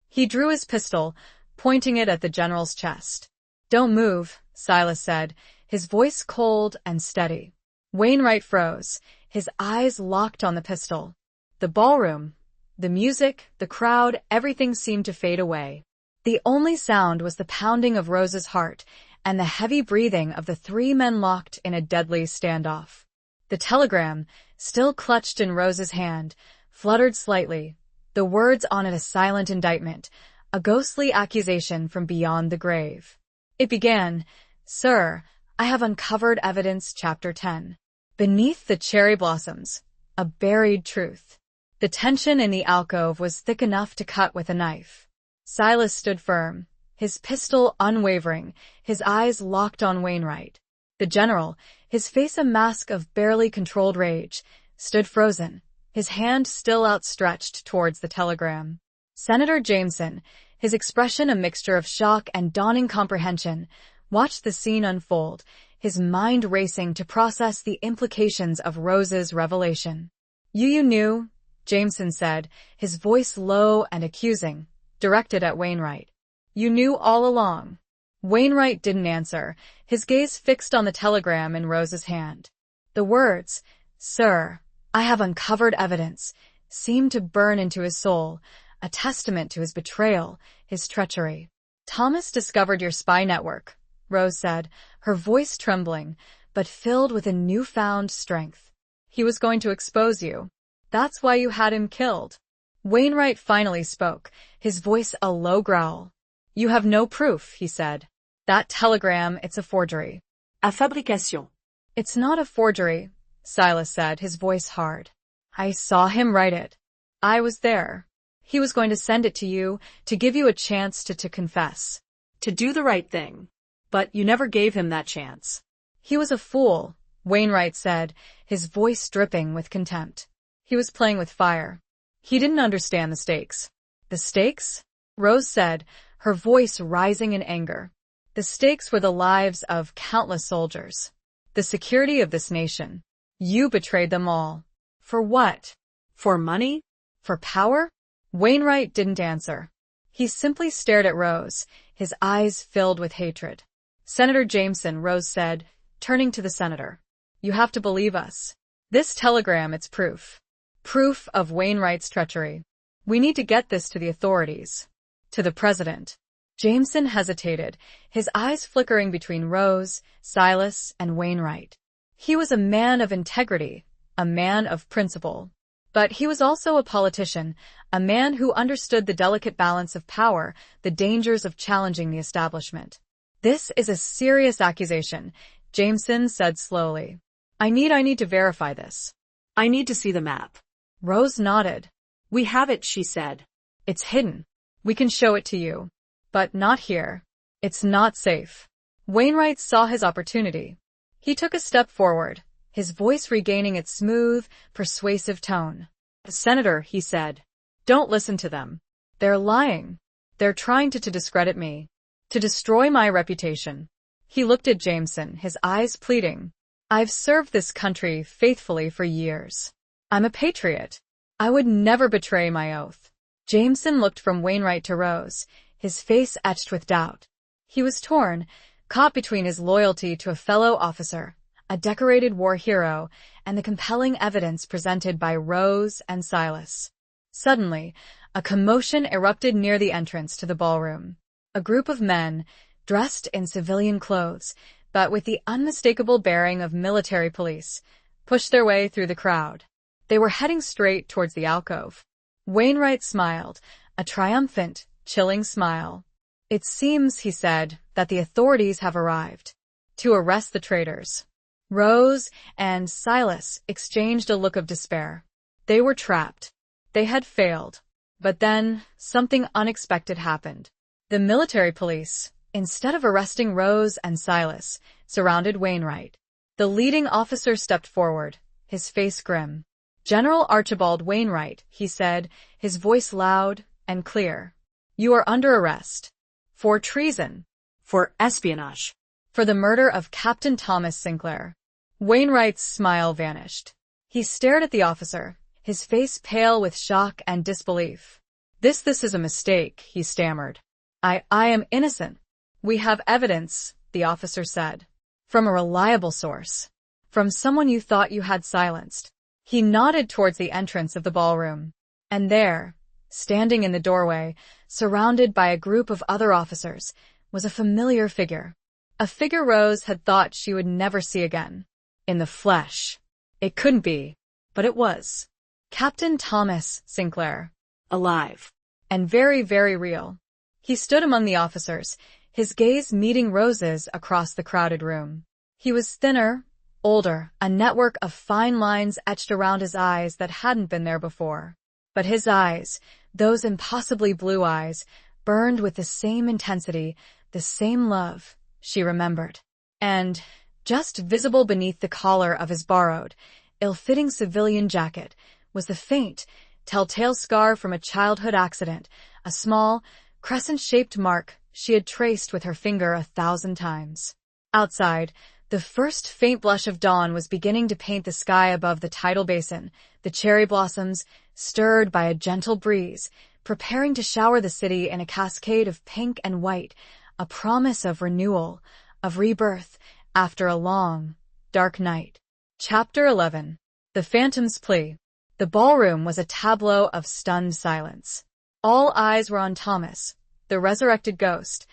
He drew his pistol, pointing it at the general's chest. Don't move, Silas said, his voice cold and steady. Wainwright froze, his eyes locked on the pistol. The ballroom, the music, the crowd, everything seemed to fade away. The only sound was the pounding of Rose's heart and the heavy breathing of the three men locked in a deadly standoff. The telegram, still clutched in Rose's hand, fluttered slightly, the words on it a silent indictment, a ghostly accusation from beyond the grave. It began, Sir, I have uncovered evidence, Chapter 10. Beneath the cherry blossoms, A buried truth. The tension in the alcove was thick enough to cut with a knife. Silas stood firm, his pistol unwavering, his eyes locked on Wainwright. The general, his face a mask of barely controlled rage, stood frozen, his hand still outstretched towards the telegram. Senator Jameson, his expression a mixture of shock and dawning comprehension, watched the scene unfold, his mind racing to process the implications of Rose's revelation. You knew, Jameson said, his voice low and accusing, directed at Wainwright. You knew all along. Wainwright didn't answer, his gaze fixed on the telegram in Rose's hand. The words, "Sir, I have uncovered evidence," seemed to burn into his soul, a testament to his betrayal, his treachery. Thomas discovered your spy network, Rose said, her voice trembling, but filled with a newfound strength. He was going to expose you. That's why you had him killed. Wainwright finally spoke, his voice a low growl. You have no proof, he said. That telegram, it's a forgery. A fabrication. It's not a forgery, Silas said, his voice hard. I saw him write it. I was there. He was going to send it to you, to give you a chance to confess. To do the right thing. But you never gave him that chance. He was a fool, Wainwright said, his voice dripping with contempt. He was playing with fire. He didn't understand the stakes. The stakes? Rose said, her voice rising in anger. The stakes were the lives of countless soldiers. The security of this nation. You betrayed them all. For what? For money? For power? Wainwright didn't answer. He simply stared at Rose, his eyes filled with hatred. Senator Jameson, Rose said, turning to the senator. You have to believe us. This telegram, it's proof. Proof of Wainwright's treachery. We need to get this to the authorities. To the president. Jameson hesitated, his eyes flickering between Rose, Silas, and Wainwright. He was a man of integrity, a man of principle. But he was also a politician, a man who understood the delicate balance of power, the dangers of challenging the establishment. This is a serious accusation, Jameson said slowly. I need to verify this. I need to see the map. Rose nodded. We have it, she said. It's hidden. We can show it to you. But not here. It's not safe. Wainwright saw his opportunity. He took a step forward, his voice regaining its smooth, persuasive tone. Senator, he said, don't listen to them. They're lying. They're trying to discredit me. To destroy my reputation. He looked at Jameson, his eyes pleading. I've served this country faithfully for years. I'm a patriot. I would never betray my oath. Jameson looked from Wainwright to Rose, his face etched with doubt. He was torn, caught between his loyalty to a fellow officer, a decorated war hero, and the compelling evidence presented by Rose and Silas. Suddenly, a commotion erupted near the entrance to the ballroom. A group of men, dressed in civilian clothes, but with the unmistakable bearing of military police, pushed their way through the crowd. They were heading straight towards the alcove. Wainwright smiled, a triumphant, chilling smile. It seems, he said, that the authorities have arrived to arrest the traitors. Rose and Silas exchanged a look of despair. They were trapped. They had failed. But then, something unexpected happened. The military police, instead of arresting Rose and Silas, surrounded Wainwright. The leading officer stepped forward, his face grim. General Archibald Wainwright, he said, his voice loud and clear. You are under arrest. For treason. For espionage. For the murder of Captain Thomas Sinclair. Wainwright's smile vanished. He stared at the officer, his face pale with shock and disbelief. This is a mistake, he stammered. I am innocent. We have evidence, the officer said. From a reliable source. From someone you thought you had silenced. He nodded towards the entrance of the ballroom. And there, standing in the doorway, surrounded by a group of other officers, was a familiar figure. A figure Rose had thought she would never see again. In the flesh. It couldn't be. But it was. Captain Thomas Sinclair. Alive. And very, very real. He stood among the officers, his gaze meeting Rose's across the crowded room. He was thinner, Older, a network of fine lines etched around his eyes that hadn't been there before. But his eyes, those impossibly blue eyes, burned with the same intensity, the same love, she remembered. And, just visible beneath the collar of his borrowed, ill-fitting civilian jacket, was the faint, telltale scar from a childhood accident, a small, crescent-shaped mark she had traced with her finger 1,000 times. Outside, the first faint blush of dawn was beginning to paint the sky above the tidal basin, the cherry blossoms, stirred by a gentle breeze, preparing to shower the city in a cascade of pink and white, a promise of renewal, of rebirth, after a long, dark night. Chapter 11. The Phantom's Plea. The ballroom was a tableau of stunned silence. All eyes were on Thomas, the resurrected ghost,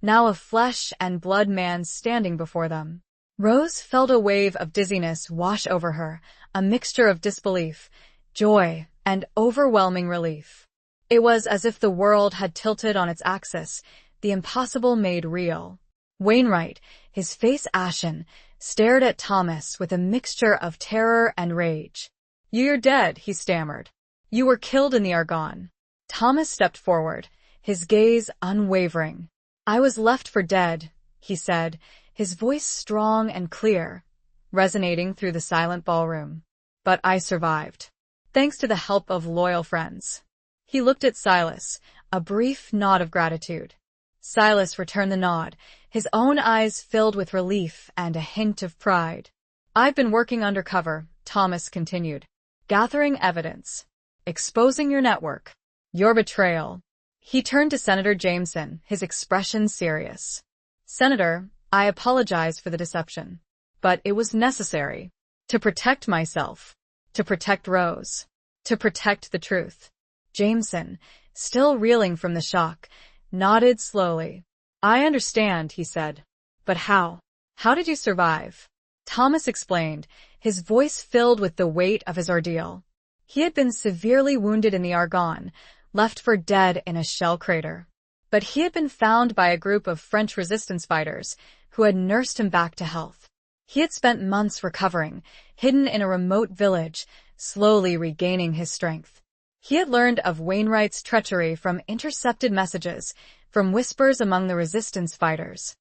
now a flesh and blood man standing before them. Rose felt a wave of dizziness wash over her, a mixture of disbelief, joy, and overwhelming relief. It was as if the world had tilted on its axis, the impossible made real. Wainwright, his face ashen, stared at Thomas with a mixture of terror and rage. "You're dead," he stammered. "You were killed in the Argonne." Thomas stepped forward, his gaze unwavering. "I was left for dead," he said, his voice strong and clear, resonating through the silent ballroom. "But I survived, thanks to the help of loyal friends." He looked at Silas, a brief nod of gratitude. Silas returned the nod, his own eyes filled with relief and a hint of pride. "I've been working undercover," Thomas continued, "gathering evidence, exposing your network, your betrayal." He turned to Senator Jameson, his expression serious. "Senator, I apologize for the deception, but it was necessary to protect myself, to protect Rose, to protect the truth." Jameson, still reeling from the shock, nodded slowly. "I understand," he said. "But how? How did you survive?" Thomas explained, his voice filled with the weight of his ordeal. He had been severely wounded in the Argonne, left for dead in a shell crater. But he had been found by a group of French resistance fighters who had nursed him back to health. He had spent months recovering, hidden in a remote village, slowly regaining his strength. He had learned of Wainwright's treachery from intercepted messages, from whispers among the resistance fighters.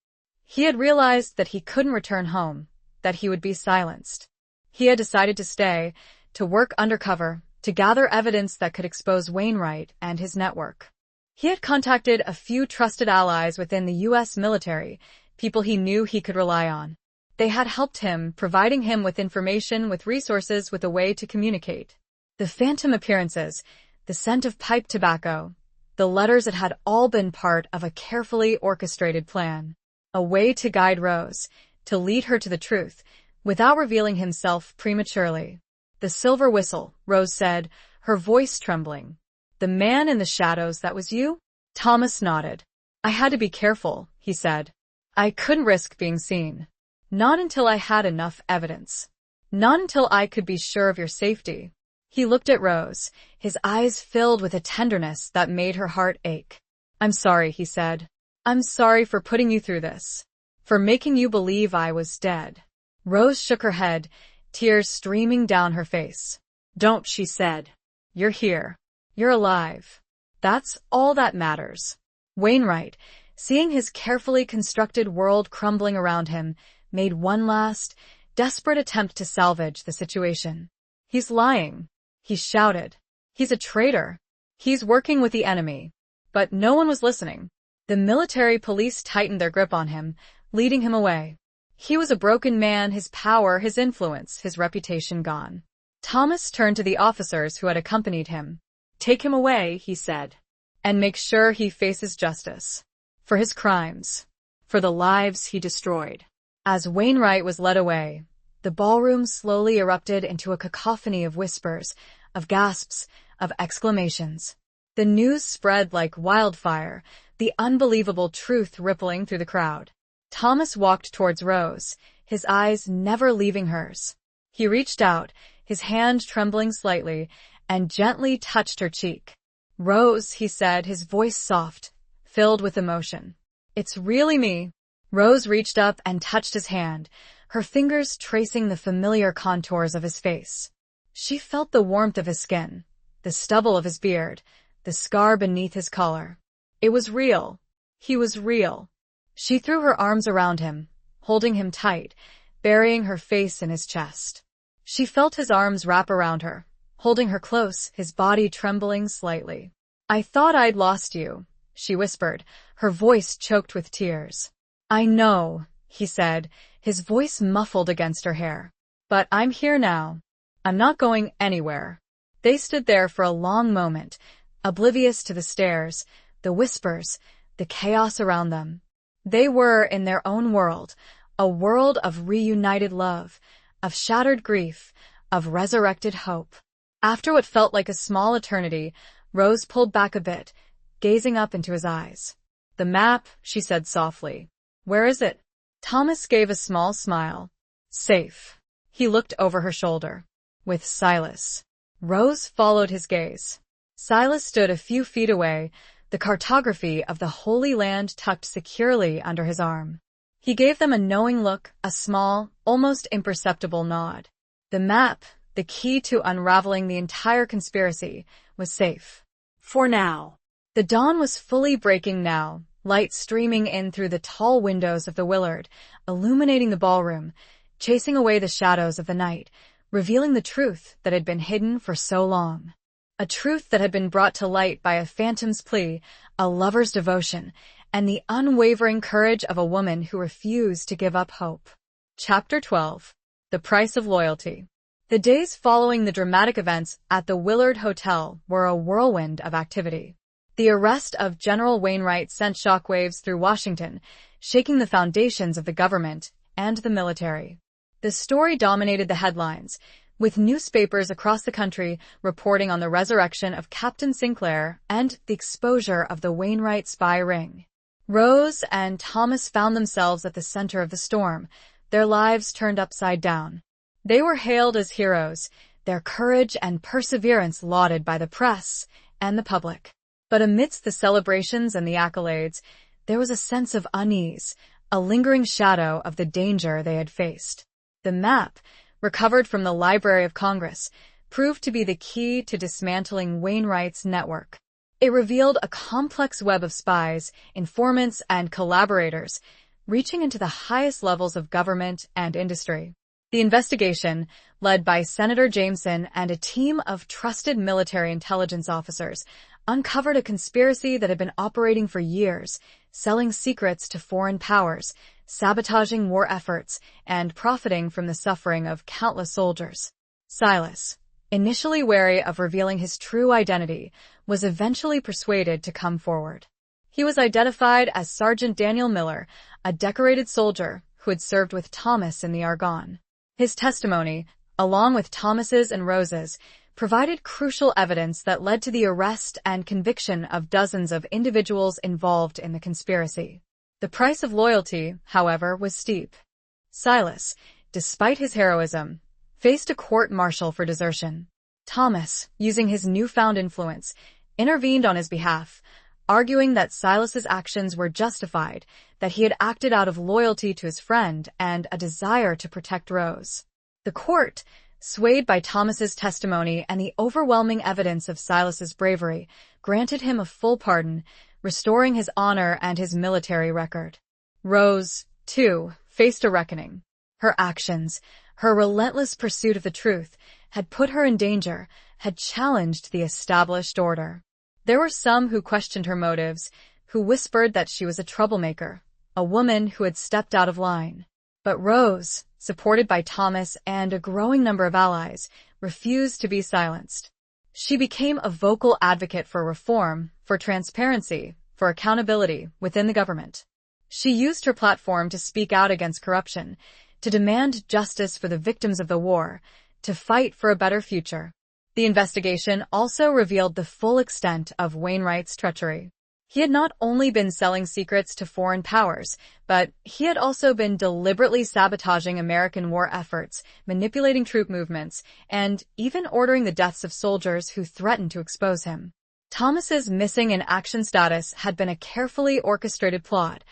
He had realized that he couldn't return home, that he would be silenced. He had decided to stay, to work undercover, to gather evidence that could expose Wainwright and his network. He had contacted a few trusted allies within the U.S. military, people he knew he could rely on. They had helped him, providing him with information, with resources, with a way to communicate. The phantom appearances, the scent of pipe tobacco, the letters, it had all been part of a carefully orchestrated plan. A way to guide Rose, to lead her to the truth, without revealing himself prematurely. "The silver whistle," Rose said, her voice trembling. "The man in the shadows, that was you?" Thomas nodded. "I had to be careful," he said. "I couldn't risk being seen. Not until I had enough evidence. Not until I could be sure of your safety." He looked at Rose, his eyes filled with a tenderness that made her heart ache. "I'm sorry," he said. "I'm sorry for putting you through this, for making you believe I was dead." Rose shook her head, tears streaming down her face. "Don't," she said. "You're here. You're alive. That's all that matters." Wainwright, seeing his carefully constructed world crumbling around him, made one last, desperate attempt to salvage the situation. "He's lying," he shouted. "He's a traitor. He's working with the enemy." But no one was listening. The military police tightened their grip on him, leading him away. He was a broken man, his power, his influence, his reputation gone. Thomas turned to the officers who had accompanied him. "Take him away," he said, "and make sure he faces justice. For his crimes. For the lives he destroyed." As Wainwright was led away, the ballroom slowly erupted into a cacophony of whispers, of gasps, of exclamations. The news spread like wildfire, the unbelievable truth rippling through the crowd. Thomas walked towards Rose, his eyes never leaving hers. He reached out, his hand trembling slightly, and gently touched her cheek. "Rose," he said, his voice soft, filled with emotion. "It's really me." Rose reached up and touched his hand, her fingers tracing the familiar contours of his face. She felt the warmth of his skin, the stubble of his beard, the scar beneath his collar. It was real. He was real. She threw her arms around him, holding him tight, burying her face in his chest. She felt his arms wrap around her, holding her close, his body trembling slightly. "I thought I'd lost you," she whispered, her voice choked with tears. "I know," he said, his voice muffled against her hair. "But I'm here now. I'm not going anywhere." They stood there for a long moment, oblivious to the stares, the whispers, the chaos around them. They were in their own world, a world of reunited love, of shattered grief, of resurrected hope. After what felt like a small eternity, Rose pulled back a bit, gazing up into his eyes. "The map," she said softly. "Where is it?" Thomas gave a small smile. "Safe." He looked over her shoulder. "With Silas." Rose followed his gaze. Silas stood a few feet away, the cartography of the Holy Land tucked securely under his arm. He gave them a knowing look, a small, almost imperceptible nod. The map, the key to unraveling the entire conspiracy, was safe. For now. The dawn was fully breaking now, light streaming in through the tall windows of the Willard, illuminating the ballroom, chasing away the shadows of the night, revealing the truth that had been hidden for so long. A truth that had been brought to light by a phantom's plea, a lover's devotion, and the unwavering courage of a woman who refused to give up hope. Chapter 12. The Price of Loyalty. The days following the dramatic events at the Willard Hotel were a whirlwind of activity. The arrest of General Wainwright sent shockwaves through Washington, shaking the foundations of the government and the military. The story dominated the headlines, with newspapers across the country reporting on the resurrection of Captain Sinclair and the exposure of the Wainwright spy ring. Rose and Thomas found themselves at the center of the storm, their lives turned upside down. They were hailed as heroes, their courage and perseverance lauded by the press and the public. But amidst the celebrations and the accolades, there was a sense of unease, a lingering shadow of the danger they had faced. The map, recovered from the Library of Congress, proved to be the key to dismantling Wainwright's network. It revealed a complex web of spies, informants, and collaborators, reaching into the highest levels of government and industry. The investigation, led by Senator Jameson and a team of trusted military intelligence officers, uncovered a conspiracy that had been operating for years, selling secrets to foreign powers, sabotaging war efforts, and profiting from the suffering of countless soldiers. Silas, initially wary of revealing his true identity, was eventually persuaded to come forward. He was identified as Sergeant Daniel Miller, a decorated soldier who had served with Thomas in the Argonne. His testimony, along with Thomas's and Rose's, provided crucial evidence that led to the arrest and conviction of dozens of individuals involved in the conspiracy. The price of loyalty, however, was steep. Silas, despite his heroism, faced a court-martial for desertion. Thomas, using his newfound influence, intervened on his behalf, arguing that Silas's actions were justified, that he had acted out of loyalty to his friend and a desire to protect Rose. The court, swayed by Thomas's testimony and the overwhelming evidence of Silas's bravery, granted him a full pardon, restoring his honor and his military record. Rose, too, faced a reckoning. Her actions, her relentless pursuit of the truth, had put her in danger, had challenged the established order. There were some who questioned her motives, who whispered that she was a troublemaker, a woman who had stepped out of line. But Rose, supported by Thomas and a growing number of allies, refused to be silenced. She became a vocal advocate for reform, for transparency, for accountability within the government. She used her platform to speak out against corruption, to demand justice for the victims of the war, to fight for a better future. The investigation also revealed the full extent of Wainwright's treachery. He had not only been selling secrets to foreign powers, but he had also been deliberately sabotaging American war efforts, manipulating troop movements, and even ordering the deaths of soldiers who threatened to expose him. Thomas's missing in action status had been a carefully orchestrated plot,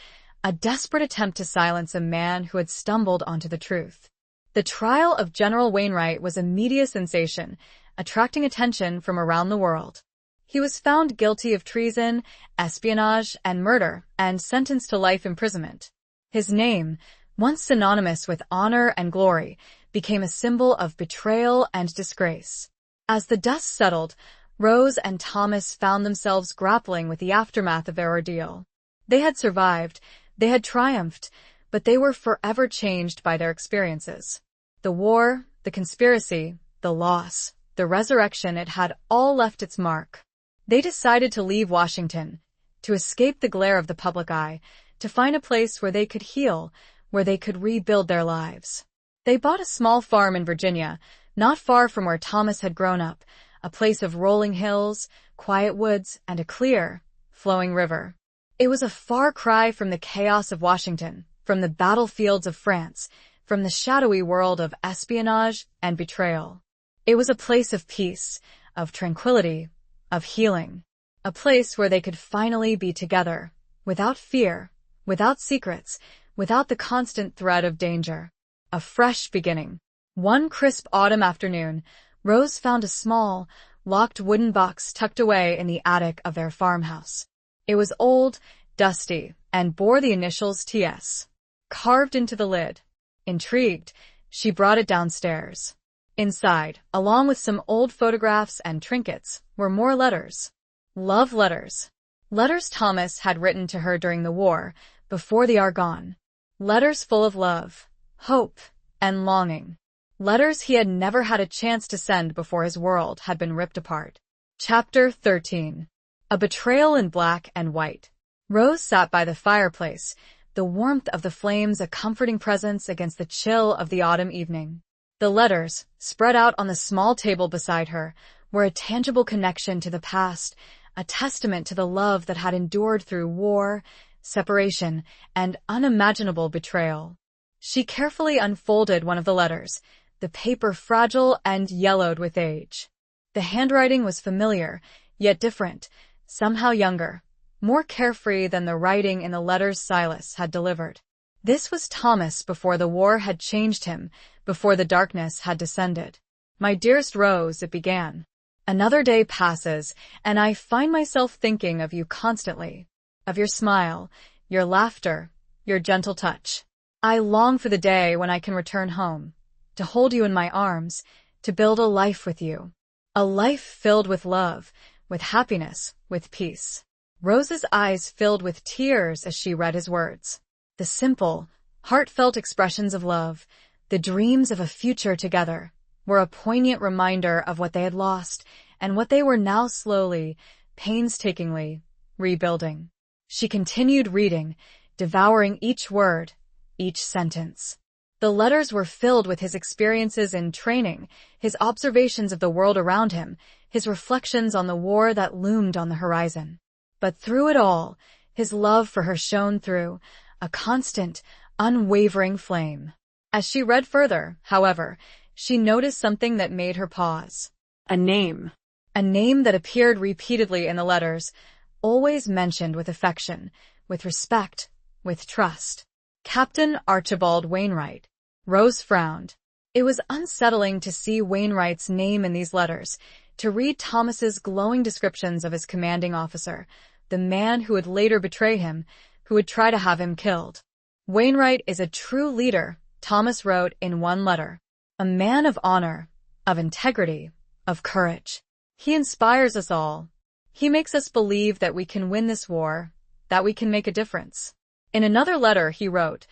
a desperate attempt to silence a man who had stumbled onto the truth. The trial of General Wainwright was a media sensation, attracting attention from around the world. He was found guilty of treason, espionage, and murder, and sentenced to life imprisonment. His name, once synonymous with honor and glory, became a symbol of betrayal and disgrace. As the dust settled, Rose and Thomas found themselves grappling with the aftermath of their ordeal. They had survived, they had triumphed, but they were forever changed by their experiences. The war, the conspiracy, the loss, the resurrection, it had all left its mark. They decided to leave Washington, to escape the glare of the public eye, to find a place where they could heal, where they could rebuild their lives. They bought a small farm in Virginia, not far from where Thomas had grown up, a place of rolling hills, quiet woods, and a clear, flowing river. It was a far cry from the chaos of Washington, from the battlefields of France, from the shadowy world of espionage and betrayal. It was a place of peace, of tranquility, of healing. A place where they could finally be together, without fear, without secrets, without the constant threat of danger. A fresh beginning. One crisp autumn afternoon, Rose found a small, locked wooden box tucked away in the attic of their farmhouse. It was old, dusty, and bore the initials T.S. carved into the lid. Intrigued, she brought it downstairs. Inside, along with some old photographs and trinkets, were more letters. Love letters. Letters Thomas had written to her during the war, before the Argonne. Letters full of love, hope, and longing. Letters he had never had a chance to send before his world had been ripped apart. Chapter 13. A Betrayal in Black and White. Rose sat by the fireplace, the warmth of the flames a comforting presence against the chill of the autumn evening. The letters, spread out on the small table beside her, were a tangible connection to the past, a testament to the love that had endured through war, separation, and unimaginable betrayal. She carefully unfolded one of the letters, the paper fragile and yellowed with age. The handwriting was familiar, yet different, somehow younger, more carefree than the writing in the letters Silas had delivered. This was Thomas before the war had changed him, before the darkness had descended. "My dearest Rose," it began. "Another day passes, and I find myself thinking of you constantly, of your smile, your laughter, your gentle touch. I long for the day when I can return home, to hold you in my arms, to build a life with you. A life filled with love, with happiness, with peace." Rose's eyes filled with tears as she read his words. The simple, heartfelt expressions of love, the dreams of a future together, were a poignant reminder of what they had lost and what they were now slowly, painstakingly, rebuilding. She continued reading, devouring each word, each sentence. The letters were filled with his experiences in training, his observations of the world around him, his reflections on the war that loomed on the horizon. But through it all, his love for her shone through, a constant, unwavering flame. As she read further, however, she noticed something that made her pause. A name. A name that appeared repeatedly in the letters, always mentioned with affection, with respect, with trust. Captain Archibald Wainwright. Rose frowned. It was unsettling to see Wainwright's name in these letters, to read Thomas's glowing descriptions of his commanding officer, the man who would later betray him, who would try to have him killed. "Wainwright is a true leader," Thomas wrote in one letter. "A man of honor, of integrity, of courage. He inspires us all. He makes us believe that we can win this war, that we can make a difference." In another letter he wrote,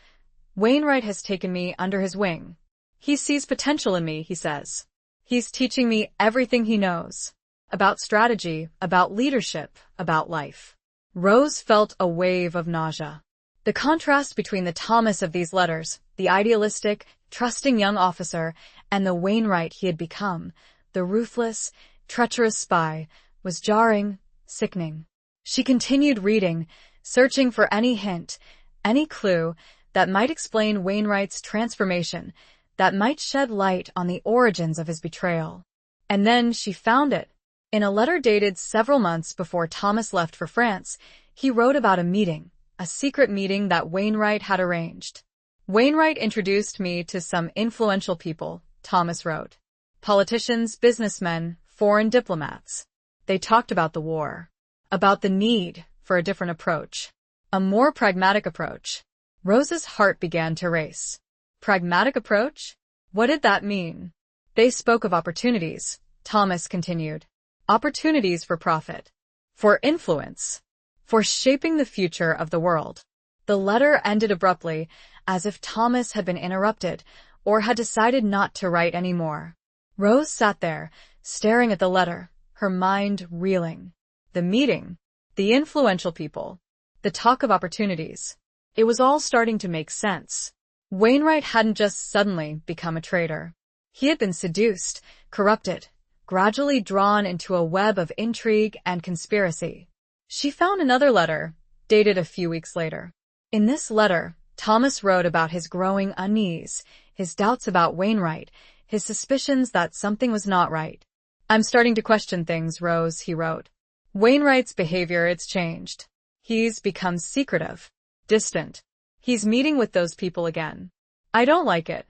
"Wainwright has taken me under his wing. He sees potential in me," he says. "He's teaching me everything he knows. About strategy, about leadership, about life." Rose felt a wave of nausea. The contrast between the Thomas of these letters, the idealistic, trusting young officer, and the Wainwright he had become, the ruthless, treacherous spy, was jarring, sickening. She continued reading, searching for any hint, any clue that might explain Wainwright's transformation, that might shed light on the origins of his betrayal. And then she found it. In a letter dated several months before Thomas left for France, he wrote about a meeting, a secret meeting that Wainwright had arranged. Wainwright introduced me to some influential people, Thomas wrote. Politicians, businessmen, foreign diplomats. They talked about the war, about the need for a different approach, a more pragmatic approach. Rose's heart began to race. Pragmatic approach? What did that mean? They spoke of opportunities, Thomas continued. Opportunities for profit, for influence, for shaping the future of the world. The letter ended abruptly, as if Thomas had been interrupted or had decided not to write anymore. Rose sat there, staring at the letter, her mind reeling. The meeting, the influential people, the talk of opportunities. It was all starting to make sense. Wainwright hadn't just suddenly become a traitor. He had been seduced, corrupted, gradually drawn into a web of intrigue and conspiracy. She found another letter, dated a few weeks later. In this letter, Thomas wrote about his growing unease, his doubts about Wainwright, his suspicions that something was not right. I'm starting to question things, Rose, he wrote. Wainwright's behavior, it's changed. He's become secretive, distant. He's meeting with those people again. I don't like it.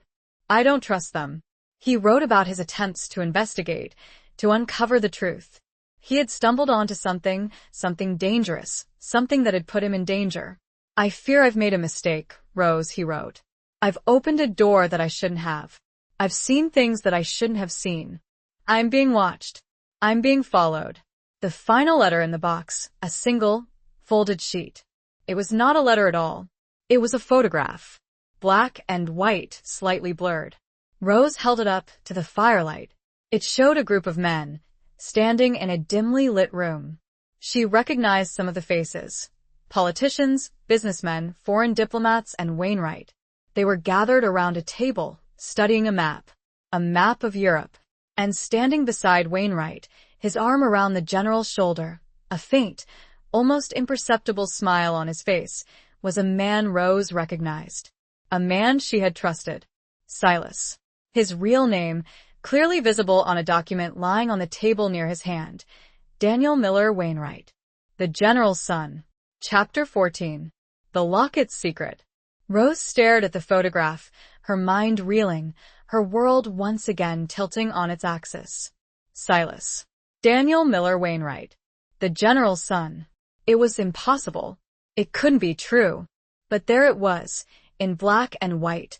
I don't trust them. He wrote about his attempts to investigate, to uncover the truth. He had stumbled onto something dangerous, something that had put him in danger. I fear I've made a mistake, Rose, he wrote. I've opened a door that I shouldn't have. I've seen things that I shouldn't have seen. I'm being watched. I'm being followed. The final letter in the box, a single, folded sheet. It was not a letter at all. It was a photograph. Black and white, slightly blurred. Rose held it up to the firelight. It showed a group of men, standing in a dimly lit room. She recognized some of the faces. Politicians, businessmen, foreign diplomats, and Wainwright. They were gathered around a table, studying a map of Europe. And standing beside Wainwright, his arm around the general's shoulder, a faint, almost imperceptible smile on his face, was a man Rose recognized. A man she had trusted. Silas. His real name, clearly visible on a document lying on the table near his hand. Daniel Miller Wainwright. The General's Son. Chapter 14. The Locket's Secret. Rose stared at the photograph, her mind reeling, her world once again tilting on its axis. Silas. Daniel Miller Wainwright. The General's Son. It was impossible. It couldn't be true. But there it was, in black and white,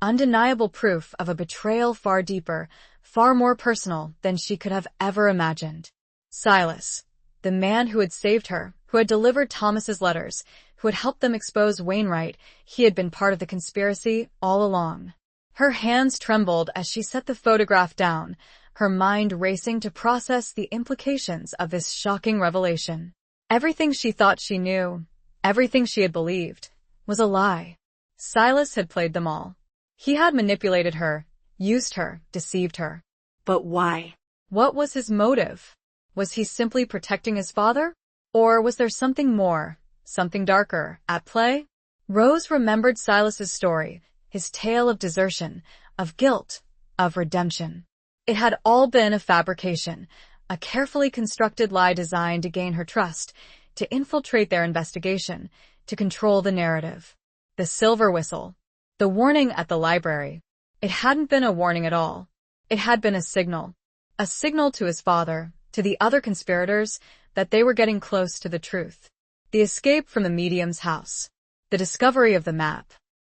undeniable proof of a betrayal far deeper, far more personal than she could have ever imagined. Silas. The man who had saved her, who had delivered Thomas's letters, who had helped them expose Wainwright, he had been part of the conspiracy all along. Her hands trembled as she set the photograph down, her mind racing to process the implications of this shocking revelation. Everything she thought she knew, everything she had believed, was a lie. Silas had played them all. He had manipulated her, used her, deceived her. But why? What was his motive? Was he simply protecting his father? Or was there something more, something darker, at play? Rose remembered Silas's story, his tale of desertion, of guilt, of redemption. It had all been a fabrication, a carefully constructed lie designed to gain her trust, to infiltrate their investigation, to control the narrative. The silver whistle. The warning at the library. It hadn't been a warning at all. It had been a signal to his father, to the other conspirators, that they were getting close to the truth. The escape from the medium's house. The discovery of the map.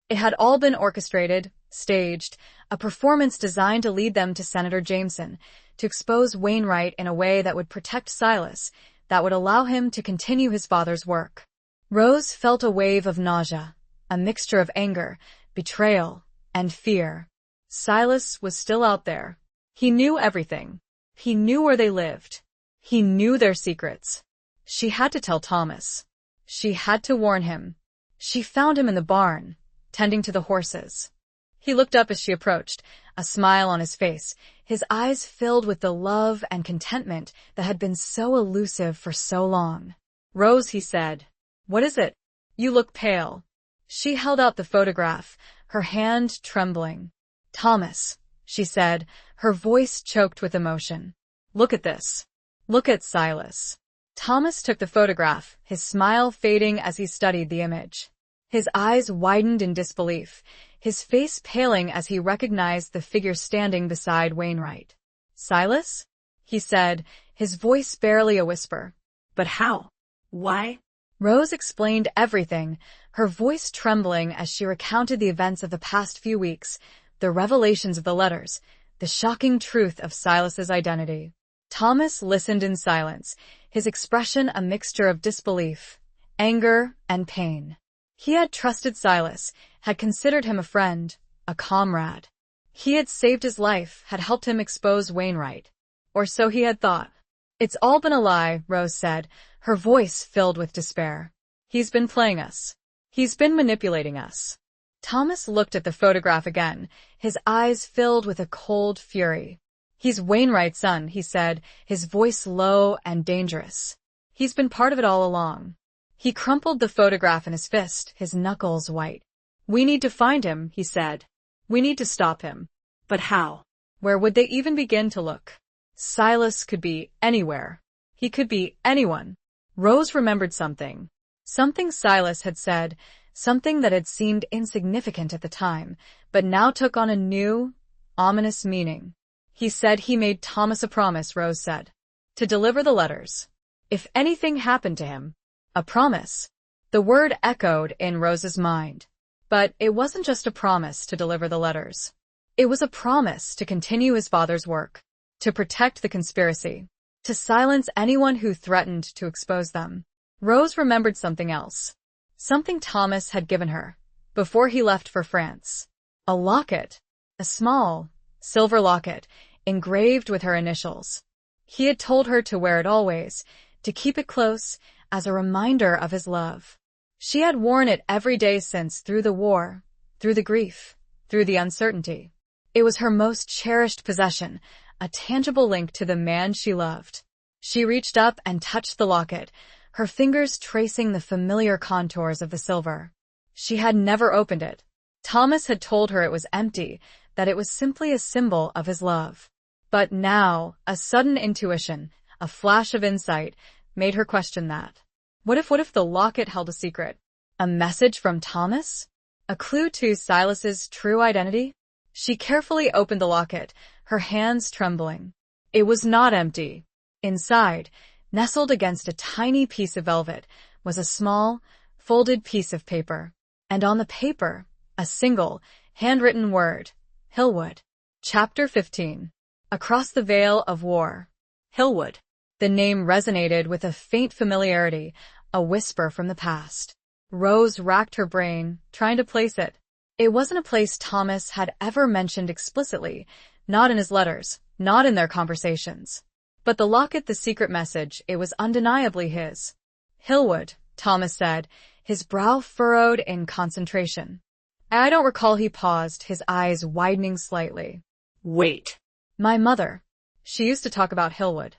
It had all been orchestrated, staged, a performance designed to lead them to Senator Jameson, to expose Wainwright in a way that would protect Silas, that would allow him to continue his father's work. Rose felt a wave of nausea, a mixture of anger, betrayal, and fear. Silas was still out there. He knew everything. He knew where they lived. He knew their secrets. She had to tell Thomas. She had to warn him. She found him in the barn, tending to the horses. He looked up as she approached, a smile on his face, his eyes filled with the love and contentment that had been so elusive for so long. Rose, he said. What is it? You look pale. She held out the photograph, her hand trembling. Thomas, she said, her voice choked with emotion. Look at this. Look at Silas. Thomas took the photograph, his smile fading as he studied the image. His eyes widened in disbelief, his face paling as he recognized the figure standing beside Wainwright. "Silas?" he said, his voice barely a whisper. But how? Why? Rose explained everything, her voice trembling as she recounted the events of the past few weeks, the revelations of the letters, the shocking truth of Silas's identity. Thomas listened in silence, his expression a mixture of disbelief, anger, and pain. He had trusted Silas, had considered him a friend, a comrade. He had saved his life, had helped him expose Wainwright. Or so he had thought. "It's all been a lie," Rose said, her voice filled with despair. "He's been playing us. He's been manipulating us." Thomas looked at the photograph again, his eyes filled with a cold fury. "He's Wainwright's son," he said, his voice low and dangerous. "He's been part of it all along." He crumpled the photograph in his fist, his knuckles white. "We need to find him," he said. "We need to stop him." But how? Where would they even begin to look? Silas could be anywhere. He could be anyone. Rose remembered something. Something Silas had said, something that had seemed insignificant at the time, but now took on a new, ominous meaning. "He said he made Thomas a promise," Rose said. "To deliver the letters. If anything happened to him." A promise. The word echoed in Rose's mind. But it wasn't just a promise to deliver the letters. It was a promise to continue his father's work, to protect the conspiracy, to silence anyone who threatened to expose them. Rose remembered something else. Something Thomas had given her, before he left for France. A locket. A small, silver locket, engraved with her initials. He had told her to wear it always, to keep it close, as a reminder of his love. She had worn it every day since, through the war, through the grief, through the uncertainty. It was her most cherished possession, a tangible link to the man she loved. She reached up and touched the locket, her fingers tracing the familiar contours of the silver. She had never opened it. Thomas had told her it was empty, that it was simply a symbol of his love. But now, a sudden intuition, a flash of insight, made her question that. What if the locket held a secret? A message from Thomas? A clue to Silas's true identity? She carefully opened the locket, her hands trembling. It was not empty. Inside, nestled against a tiny piece of velvet, was a small, folded piece of paper. And on the paper, a single, handwritten word, Hillwood. Chapter 15. Across the Veil of War. Hillwood. The name resonated with a faint familiarity, a whisper from the past. Rose racked her brain, trying to place it. It wasn't a place Thomas had ever mentioned explicitly, not in his letters, not in their conversations. But the locket, the secret message, it was undeniably his. "Hillwood," Thomas said, his brow furrowed in concentration. "I don't recall." He paused, his eyes widening slightly. "Wait." "My mother. She used to talk about Hillwood.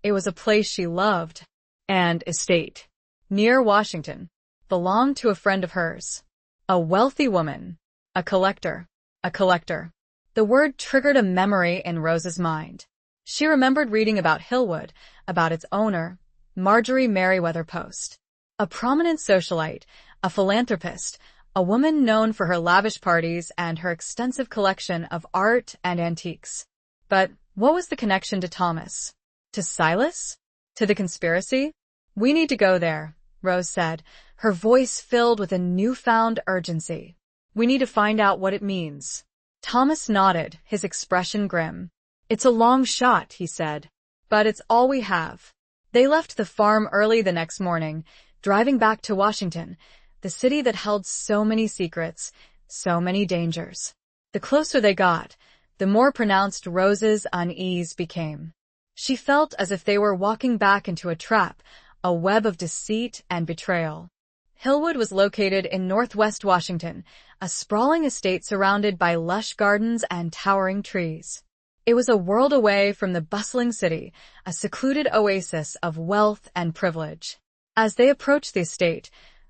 It was a place she loved. And estate. Near Washington. Belonged to a friend of hers. A wealthy woman. A collector. A collector." The word triggered a memory in Rose's mind. She remembered reading about Hillwood, about its owner, Marjorie Merriweather Post. A prominent socialite, a philanthropist, a woman known for her lavish parties and her extensive collection of art and antiques. But what was the connection to Thomas? To Silas? To the conspiracy? "We need to go there," Rose said, her voice filled with a newfound urgency. "We need to find out what it means." Thomas nodded, his expression grim. "It's a long shot," he said. "But it's all we have." They left the farm early the next morning, driving back to Washington, the city that held so many secrets, so many dangers. The closer they got, the more pronounced Rose's unease became. She felt as if they were walking back into a trap, a web of deceit and betrayal. Hillwood was located in northwest Washington, a sprawling estate surrounded by lush gardens and towering trees. It was a world away from the bustling city, a secluded oasis of wealth and privilege. As they approached the estate,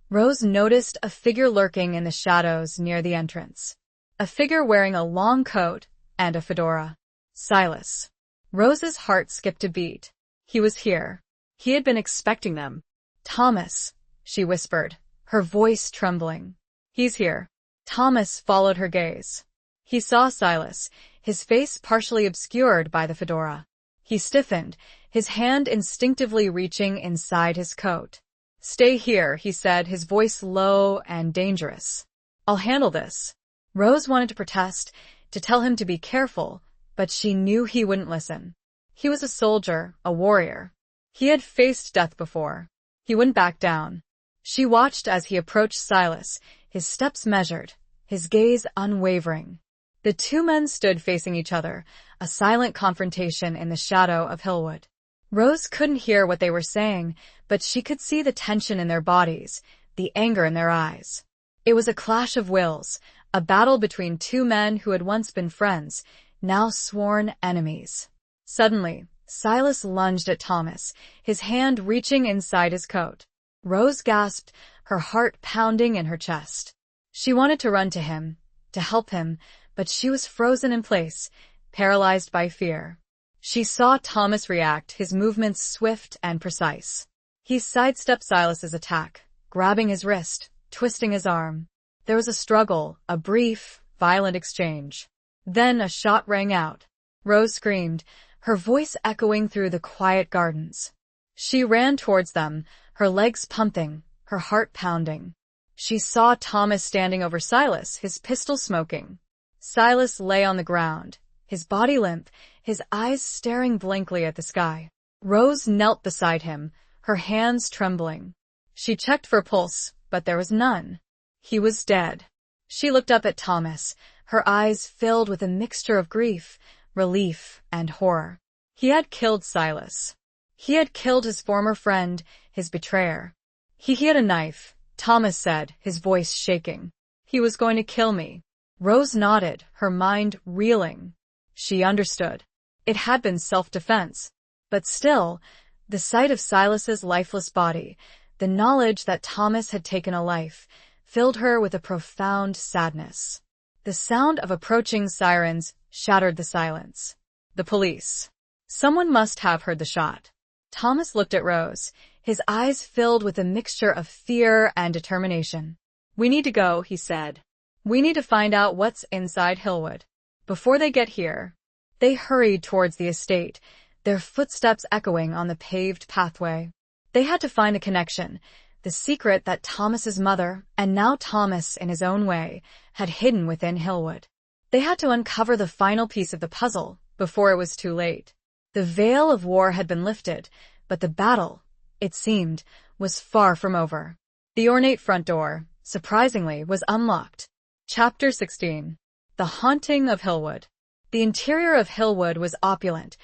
Rose noticed a figure lurking in the shadows near the entrance. A figure wearing a long coat and a fedora. Silas. Rose's heart skipped a beat. He was here. He had been expecting them. Thomas, she whispered, her voice trembling. He's here. Thomas followed her gaze. He saw Silas, his face partially obscured by the fedora. He stiffened, his hand instinctively reaching inside his coat. Stay here, he said, his voice low and dangerous. I'll handle this. Rose wanted to protest, to tell him to be careful, but she knew he wouldn't listen. He was a soldier, a warrior. He had faced death before. He wouldn't back down. She watched as he approached Silas, his steps measured, his gaze unwavering. The two men stood facing each other, a silent confrontation in the shadow of Hillwood. Rose couldn't hear what they were saying, but she could see the tension in their bodies, the anger in their eyes. It was a clash of wills, a battle between two men who had once been friends, now sworn enemies. Suddenly, Silas lunged at Thomas, his hand reaching inside his coat. Rose gasped, her heart pounding in her chest. She wanted to run to him, to help him, but she was frozen in place, paralyzed by fear. She saw Thomas react, his movements swift and precise. He sidestepped Silas's attack, grabbing his wrist, twisting his arm. There was a struggle, a brief, violent exchange. Then a shot rang out. Rose screamed, her voice echoing through the quiet gardens. She ran towards them, her legs pumping, her heart pounding. She saw Thomas standing over Silas, his pistol smoking. Silas lay on the ground, his body limp, his eyes staring blankly at the sky. Rose knelt beside him, her hands trembling. She checked for pulse, but there was none. He was dead. She looked up at Thomas, her eyes filled with a mixture of grief, relief, and horror. He had killed Silas. He had killed his former friend, his betrayer. He had a knife, Thomas said, his voice shaking. He was going to kill me. Rose nodded, her mind reeling. She understood. It had been self-defense. But still, the sight of Silas's lifeless body, the knowledge that Thomas had taken a life, filled her with a profound sadness. The sound of approaching sirens shattered the silence. The police. Someone must have heard the shot. Thomas looked at Rose, his eyes filled with a mixture of fear and determination. We need to go, he said. We need to find out what's inside Hillwood. Before they get here. They hurried towards the estate, their footsteps echoing on the paved pathway. They had to find the connection, the secret that Thomas's mother, and now Thomas in his own way, had hidden within Hillwood. They had to uncover the final piece of the puzzle before it was too late. The veil of war had been lifted, but the battle, it seemed, was far from over. The ornate front door, surprisingly, was unlocked. Chapter 16. The Haunting of Hillwood. The interior of Hillwood was opulent,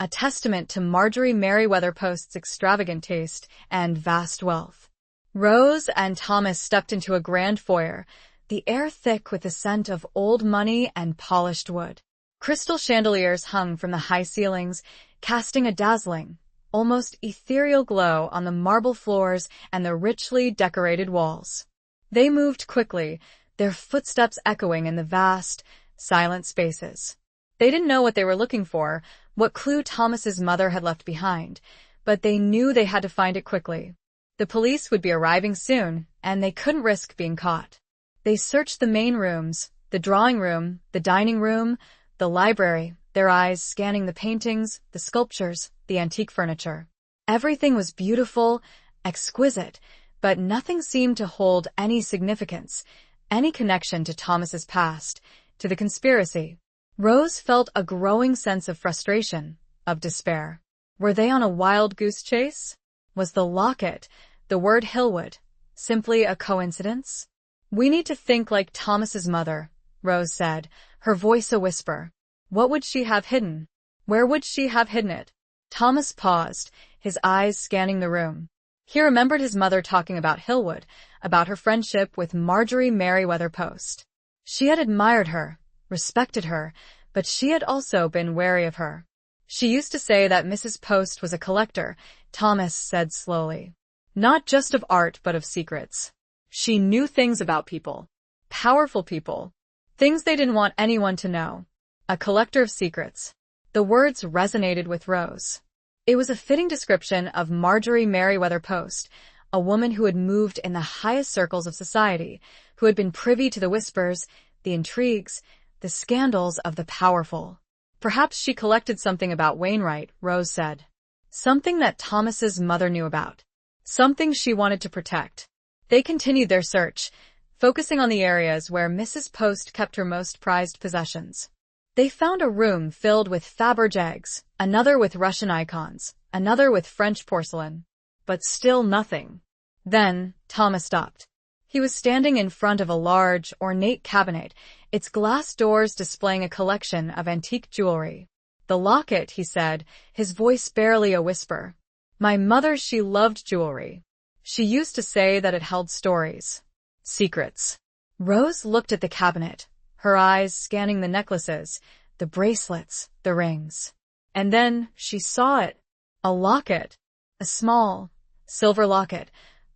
a testament to Marjorie Merriweather Post's extravagant taste and vast wealth. Rose and Thomas stepped into a grand foyer, the air thick with the scent of old money and polished wood. Crystal chandeliers hung from the high ceilings, casting a dazzling, almost ethereal glow on the marble floors and the richly decorated walls. They moved quickly, their footsteps echoing in the vast, silent spaces. They didn't know what they were looking for, what clue Thomas's mother had left behind, but they knew they had to find it quickly. The police would be arriving soon, and they couldn't risk being caught. They searched the main rooms, the drawing room, the dining room, the library, their eyes scanning the paintings, the sculptures, the antique furniture. Everything was beautiful, exquisite, but nothing seemed to hold any significance, any connection to Thomas's past, to the conspiracy. Rose felt a growing sense of frustration, of despair. Were they on a wild goose chase? Was the locket, the word Hillwood, simply a coincidence? We need to think like Thomas's mother, Rose said, her voice a whisper. What would she have hidden? Where would she have hidden it? Thomas paused, his eyes scanning the room. He remembered his mother talking about Hillwood, about her friendship with Marjorie Merriweather Post. She had admired her, respected her, but she had also been wary of her. She used to say that Mrs. Post was a collector, Thomas said slowly. Not just of art, but of secrets. She knew things about people. Powerful people. Things they didn't want anyone to know. A collector of secrets. The words resonated with Rose. It was a fitting description of Marjorie Merriweather Post, a woman who had moved in the highest circles of society, who had been privy to the whispers, the intrigues, the scandals of the powerful. Perhaps she collected something about Wainwright, Rose said. Something that Thomas's mother knew about. Something she wanted to protect. They continued their search, focusing on the areas where Mrs. Post kept her most prized possessions. They found a room filled with Faberge eggs, another with Russian icons, another with French porcelain. But still nothing. Then, Thomas stopped. He was standing in front of a large, ornate cabinet, its glass doors displaying a collection of antique jewelry. The locket, he said, his voice barely a whisper. My mother, she loved jewelry. She used to say that it held stories. Secrets. Rose looked at the cabinet, her eyes scanning the necklaces, the bracelets, the rings. And then she saw it. A locket. A small, silver locket,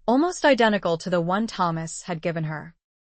almost identical to the one Thomas had given her.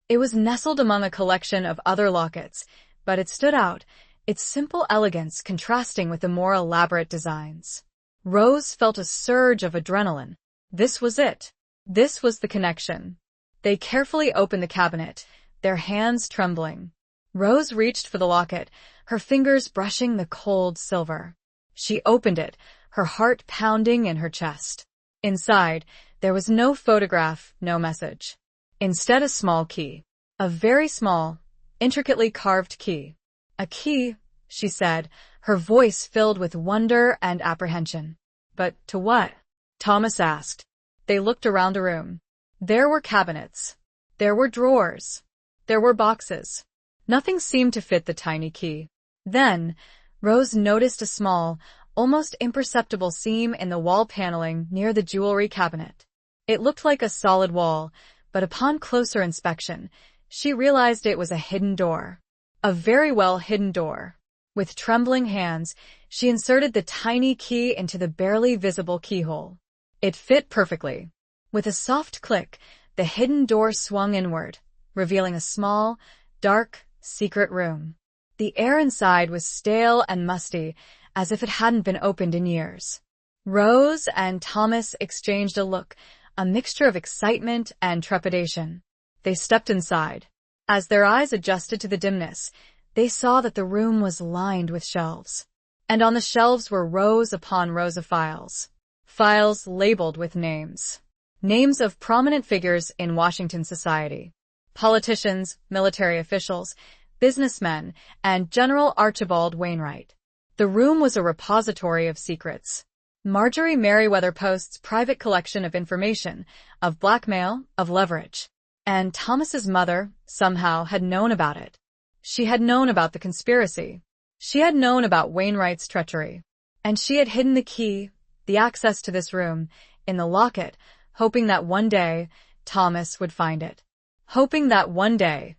It was nestled among a collection of other lockets, but it stood out, its simple elegance contrasting with the more elaborate designs. Rose felt a surge of adrenaline. This was it. This was the connection. They carefully opened the cabinet, their hands trembling. Rose reached for the locket, her fingers brushing the cold silver. She opened it, her heart pounding in her chest. Inside, there was no photograph, no message. Instead, a small key. A very small, intricately carved key. A key, she said, her voice filled with wonder and apprehension. But to what? Thomas asked. They looked around the room. There were cabinets. There were drawers. There were boxes. Nothing seemed to fit the tiny key. Then, Rose noticed a small, almost imperceptible seam in the wall paneling near the jewelry cabinet. It looked like a solid wall, but upon closer inspection, she realized it was a hidden door. A very well hidden door. With trembling hands, she inserted the tiny key into the barely visible keyhole. It fit perfectly. With a soft click, the hidden door swung inward, revealing a small, dark, secret room. The air inside was stale and musty, as if it hadn't been opened in years. Rose and Thomas exchanged a look, a mixture of excitement and trepidation. They stepped inside. As their eyes adjusted to the dimness, they saw that the room was lined with shelves. And on the shelves were rows upon rows of files. Files labeled with names. Names of prominent figures in Washington society. Politicians, military officials, businessmen, and General Archibald Wainwright. The room was a repository of secrets. Marjorie Merriweather Post's private collection of information, of blackmail, of leverage. And Thomas's mother, somehow, had known about it. She had known about the conspiracy. She had known about Wainwright's treachery. And she had hidden the key, the access to this room, in the locket, hoping that one day, Thomas would find it. Hoping that one day,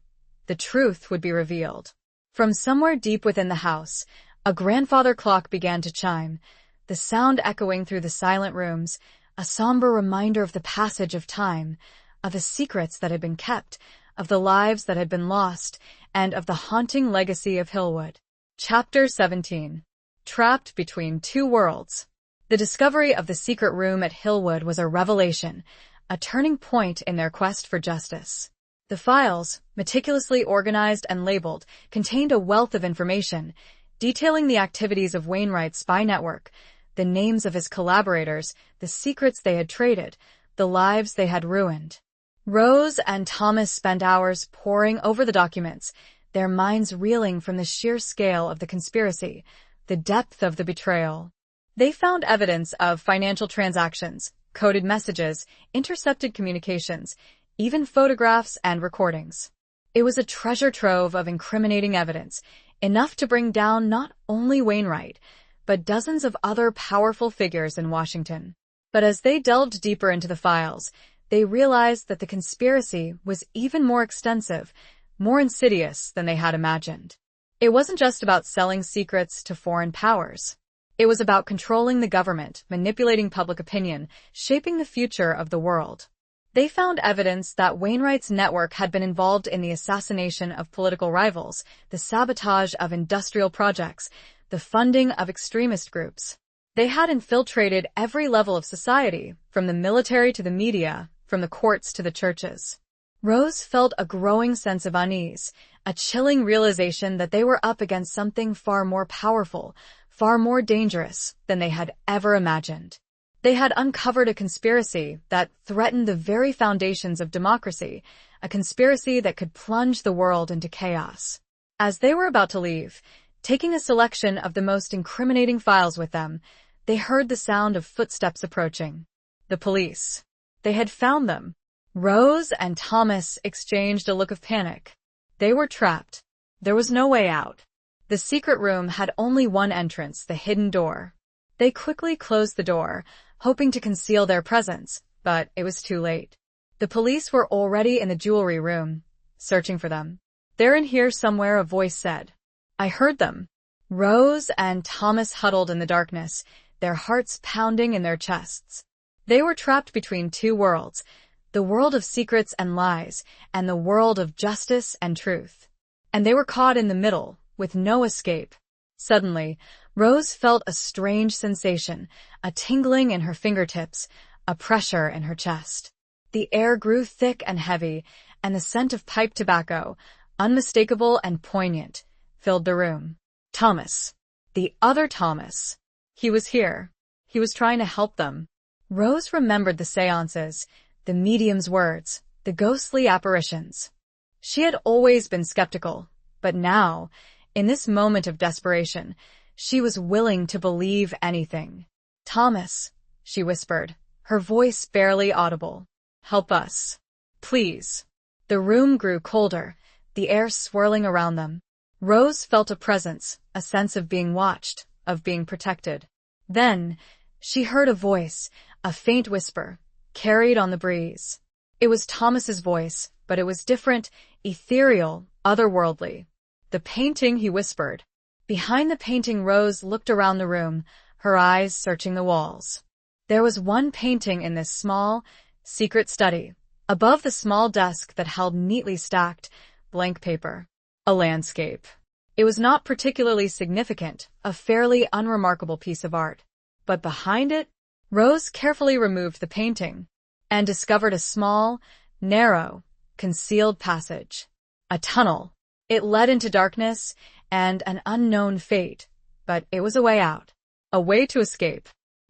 the truth would be revealed. From somewhere deep within the house, a grandfather clock began to chime, the sound echoing through the silent rooms, a somber reminder of the passage of time, of the secrets that had been kept, of the lives that had been lost, and of the haunting legacy of Hillwood. Chapter 17. Trapped Between Two Worlds. The discovery of the secret room at Hillwood was a revelation, a turning point in their quest for justice. The files, meticulously organized and labeled, contained a wealth of information, detailing the activities of Wainwright's spy network, the names of his collaborators, the secrets they had traded, the lives they had ruined. Rose and Thomas spent hours poring over the documents, their minds reeling from the sheer scale of the conspiracy, the depth of the betrayal. They found evidence of financial transactions, coded messages, intercepted communications, even photographs and recordings. It was a treasure trove of incriminating evidence, enough to bring down not only Wainwright, but dozens of other powerful figures in Washington. But as they delved deeper into the files, they realized that the conspiracy was even more extensive, more insidious than they had imagined. It wasn't just about selling secrets to foreign powers. It was about controlling the government, manipulating public opinion, shaping the future of the world. They found evidence that Wainwright's network had been involved in the assassination of political rivals, the sabotage of industrial projects, the funding of extremist groups. They had infiltrated every level of society, from the military to the media, from the courts to the churches. Rose felt a growing sense of unease, a chilling realization that they were up against something far more powerful, far more dangerous than they had ever imagined. They had uncovered a conspiracy that threatened the very foundations of democracy, a conspiracy that could plunge the world into chaos. As they were about to leave, taking a selection of the most incriminating files with them, they heard the sound of footsteps approaching. The police. They had found them. Rose and Thomas exchanged a look of panic. They were trapped. There was no way out. The secret room had only one entrance, the hidden door. They quickly closed the door, hoping to conceal their presence, but it was too late. The police were already in the jewelry room, searching for them. "They're in here somewhere," a voice said. "I heard them." Rose and Thomas huddled in the darkness, their hearts pounding in their chests. They were trapped between two worlds, the world of secrets and lies, and the world of justice and truth. And they were caught in the middle, with no escape. Suddenly, Rose felt a strange sensation, a tingling in her fingertips, a pressure in her chest. The air grew thick and heavy, and the scent of pipe tobacco, unmistakable and poignant, filled the room. Thomas. The other Thomas. He was here. He was trying to help them. Rose remembered the seances, the medium's words, the ghostly apparitions. She had always been skeptical, but now, in this moment of desperation, she was willing to believe anything. "Thomas," she whispered, her voice barely audible. "Help us. Please." The room grew colder, the air swirling around them. Rose felt a presence, a sense of being watched, of being protected. Then, she heard a voice, a faint whisper, carried on the breeze. It was Thomas's voice, but it was different, ethereal, otherworldly. "The painting," he whispered. Behind the painting, Rose looked around the room, her eyes searching the walls. There was one painting in this small, secret study, above the small desk that held neatly stacked, blank paper. A landscape. It was not particularly significant, a fairly unremarkable piece of art. But behind it, Rose carefully removed the painting and discovered a small, narrow, concealed passage. A tunnel. It led into darkness and an unknown fate, but it was a way out. A way to escape.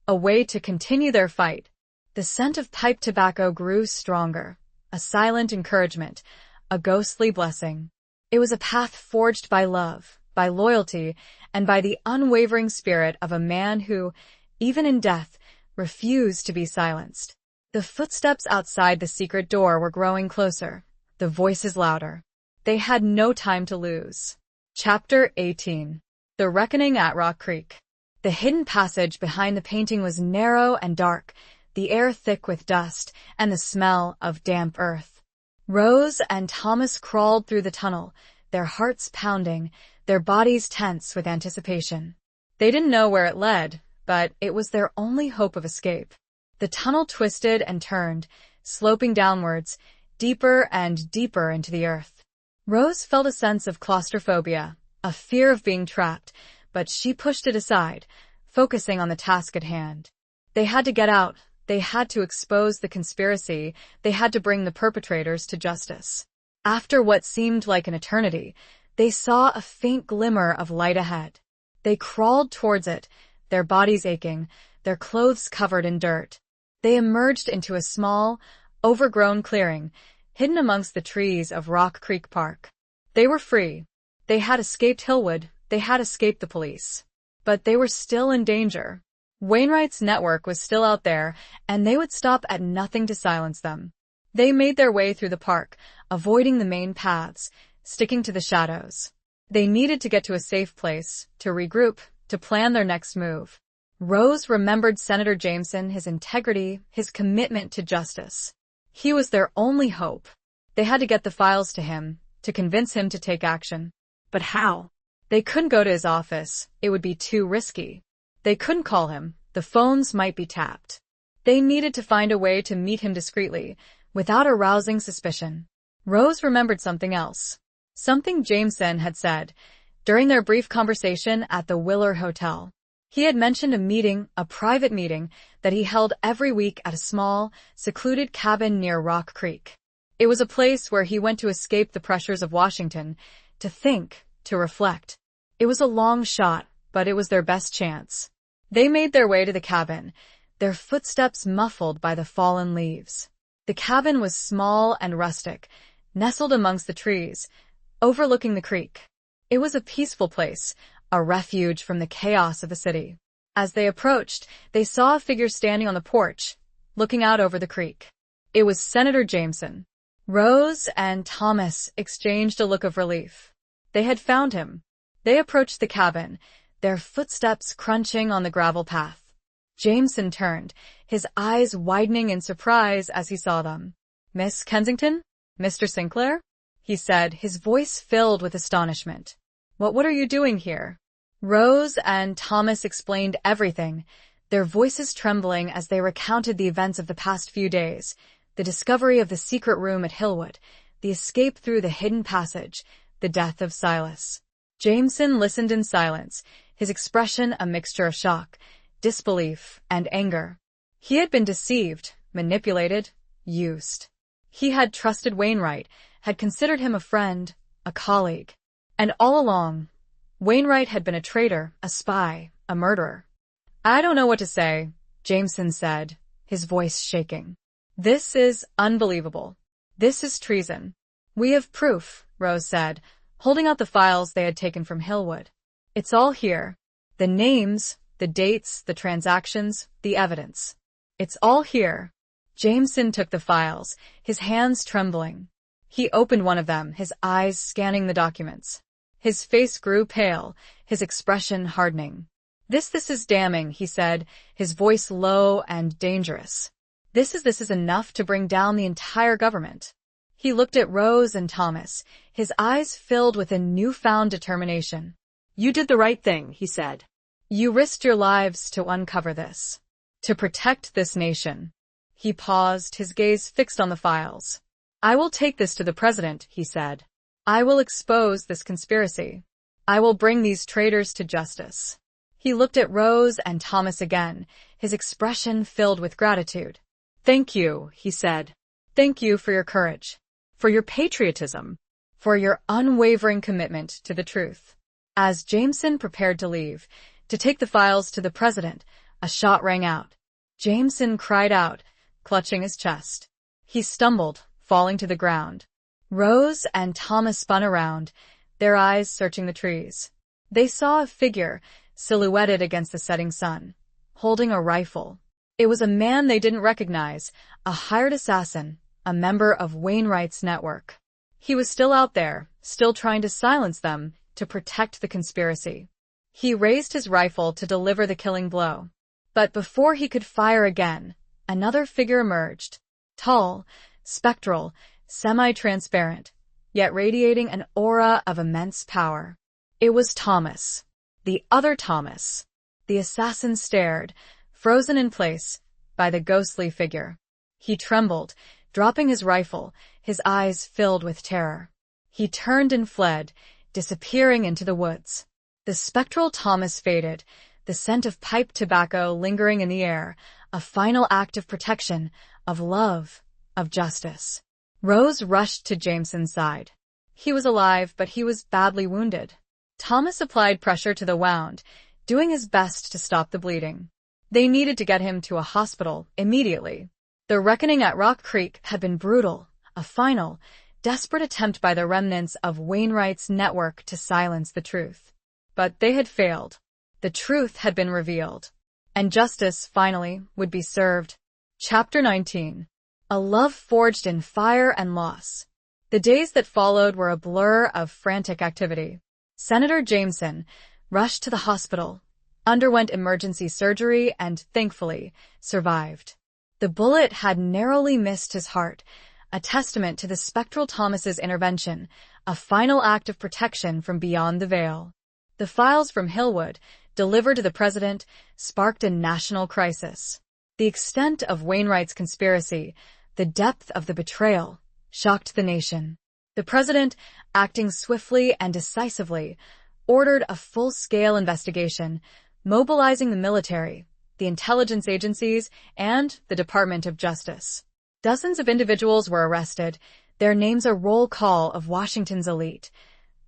A way to continue their fight. The scent of pipe tobacco grew stronger, a silent encouragement, a ghostly blessing. It was a path forged by love, by loyalty, and by the unwavering spirit of a man who, even in death, refused to be silenced. The footsteps outside the secret door were growing closer, the voices louder. They had no time to lose. Chapter 18. The Reckoning at Rock Creek. The hidden passage behind the painting was narrow and dark, the air thick with dust and the smell of damp earth. Rose and Thomas crawled through the tunnel, their hearts pounding, their bodies tense with anticipation. They didn't know where it led, but it was their only hope of escape. The tunnel twisted and turned, sloping downwards, deeper and deeper into the earth. Rose felt a sense of claustrophobia, a fear of being trapped, but she pushed it aside, focusing on the task at hand. They had to get out. They had to expose the conspiracy. They had to bring the perpetrators to justice. After what seemed like an eternity, they saw a faint glimmer of light ahead. They crawled towards it, their bodies aching, their clothes covered in dirt. They emerged into a small, overgrown clearing, hidden amongst the trees of Rock Creek Park. They were free. They had escaped Hillwood. They had escaped the police. But they were still in danger. Wainwright's network was still out there, and they would stop at nothing to silence them. They made their way through the park, avoiding the main paths, sticking to the shadows. They needed to get to a safe place, to regroup, to plan their next move. Rose remembered Senator Jameson, his integrity, his commitment to justice. He was their only hope. They had to get the files to him, to convince him to take action. But how? They couldn't go to his office. It would be too risky. They couldn't call him. The phones might be tapped. They needed to find a way to meet him discreetly, without arousing suspicion. Rose remembered something else. Something Jameson had said during their brief conversation at the Willer Hotel. He had mentioned a private meeting, that he held every week at a small, secluded cabin near Rock Creek. It was a place where he went to escape the pressures of Washington, to think, to reflect. It was a long shot, but it was their best chance. They made their way to the cabin, their footsteps muffled by the fallen leaves. The cabin was small and rustic, nestled amongst the trees, overlooking the creek. It was a peaceful place, a refuge from the chaos of the city. As they approached, they saw a figure standing on the porch, looking out over the creek. It was Senator Jameson. Rose and Thomas exchanged a look of relief. They had found him. They approached the cabin, their footsteps crunching on the gravel path. Jameson turned, his eyes widening in surprise as he saw them. "Miss Kensington? Mr. Sinclair?" he said, his voice filled with astonishment. What are you doing here?" Rose and Thomas explained everything, their voices trembling as they recounted the events of the past few days, the discovery of the secret room at Hillwood, the escape through the hidden passage, the death of Silas. Jameson listened in silence, his expression a mixture of shock, disbelief, and anger. He had been deceived, manipulated, used. He had trusted Wainwright, had considered him a friend, a colleague. And all along, Wainwright had been a traitor, a spy, a murderer. "I don't know what to say," Jameson said, his voice shaking. "This is unbelievable. This is treason." "We have proof," Rose said, holding out the files they had taken from Hillwood. "It's all here. The names, the dates, the transactions, the evidence. It's all here." Jameson took the files, his hands trembling. He opened one of them, his eyes scanning the documents. His face grew pale, his expression hardening. This is damning," he said, his voice low and dangerous. This is enough to bring down the entire government." He looked at Rose and Thomas, his eyes filled with a newfound determination. "You did the right thing," he said. "You risked your lives to uncover this. To protect this nation." He paused, his gaze fixed on the files. "I will take this to the president," he said. "I will expose this conspiracy. I will bring these traitors to justice." He looked at Rose and Thomas again, his expression filled with gratitude. "Thank you," he said. "Thank you for your courage, for your patriotism, for your unwavering commitment to the truth." As Jameson prepared to leave, to take the files to the president, a shot rang out. Jameson cried out, clutching his chest. He stumbled, falling to the ground. Rose and Thomas spun around, their eyes searching the trees. They saw a figure, silhouetted against the setting sun, holding a rifle. It was a man they didn't recognize, a hired assassin, a member of Wainwright's network. He was still out there, still trying to silence them, to protect the conspiracy. He raised his rifle to deliver the killing blow. But before he could fire again, another figure emerged. Tall, spectral, semi-transparent, yet radiating an aura of immense power. It was Thomas. The other Thomas. The assassin stared, frozen in place, by the ghostly figure. He trembled, dropping his rifle, his eyes filled with terror. He turned and fled, disappearing into the woods. The spectral Thomas faded, the scent of pipe tobacco lingering in the air, a final act of protection, of love, of justice. Rose rushed to Jameson's side. He was alive, but he was badly wounded. Thomas applied pressure to the wound, doing his best to stop the bleeding. They needed to get him to a hospital immediately. The reckoning at Rock Creek had been brutal, a final, desperate attempt by the remnants of Wainwright's network to silence the truth. But they had failed. The truth had been revealed. And justice, finally, would be served. Chapter 19. A love forged in fire and loss. The days that followed were a blur of frantic activity. Senator Jameson rushed to the hospital, underwent emergency surgery, and, thankfully, survived. The bullet had narrowly missed his heart, a testament to the spectral Thomas's intervention, a final act of protection from beyond the veil. The files from Hillwood, delivered to the president, sparked a national crisis. The extent of Wainwright's conspiracy, the depth of the betrayal, shocked the nation. The president, acting swiftly and decisively, ordered a full-scale investigation, mobilizing the military, the intelligence agencies, and the Department of Justice. Dozens of individuals were arrested, their names a roll call of Washington's elite.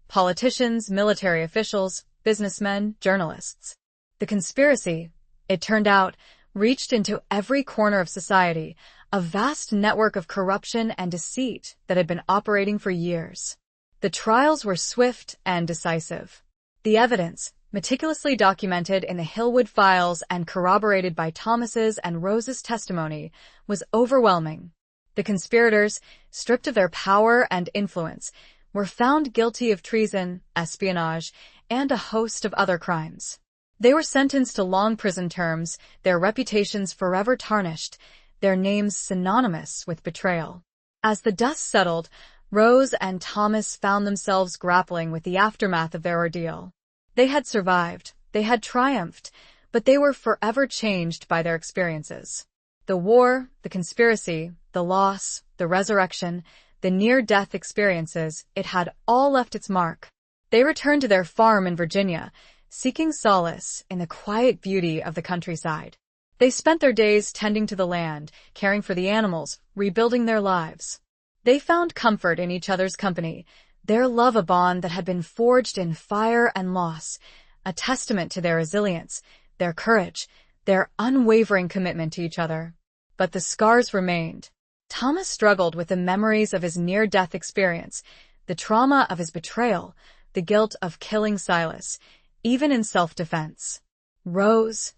Politicians, military officials, businessmen, journalists. The conspiracy, it turned out, reached into every corner of society, a vast network of corruption and deceit that had been operating for years. The trials were swift and decisive. The evidence, meticulously documented in the Hillwood files and corroborated by Thomas's and Rose's testimony, was overwhelming. The conspirators, stripped of their power and influence, were found guilty of treason, espionage, and a host of other crimes. They were sentenced to long prison terms, their reputations forever tarnished, their names synonymous with betrayal. As the dust settled, Rose and Thomas found themselves grappling with the aftermath of their ordeal. They had survived, they had triumphed, but they were forever changed by their experiences. The war, the conspiracy, the loss, the resurrection, the near-death experiences, it had all left its mark. They returned to their farm in Virginia, seeking solace in the quiet beauty of the countryside. They spent their days tending to the land, caring for the animals, rebuilding their lives. They found comfort in each other's company, their love a bond that had been forged in fire and loss, a testament to their resilience, their courage, their unwavering commitment to each other. But the scars remained. Thomas struggled with the memories of his near-death experience, the trauma of his betrayal, the guilt of killing Silas, even in self-defense. Rose,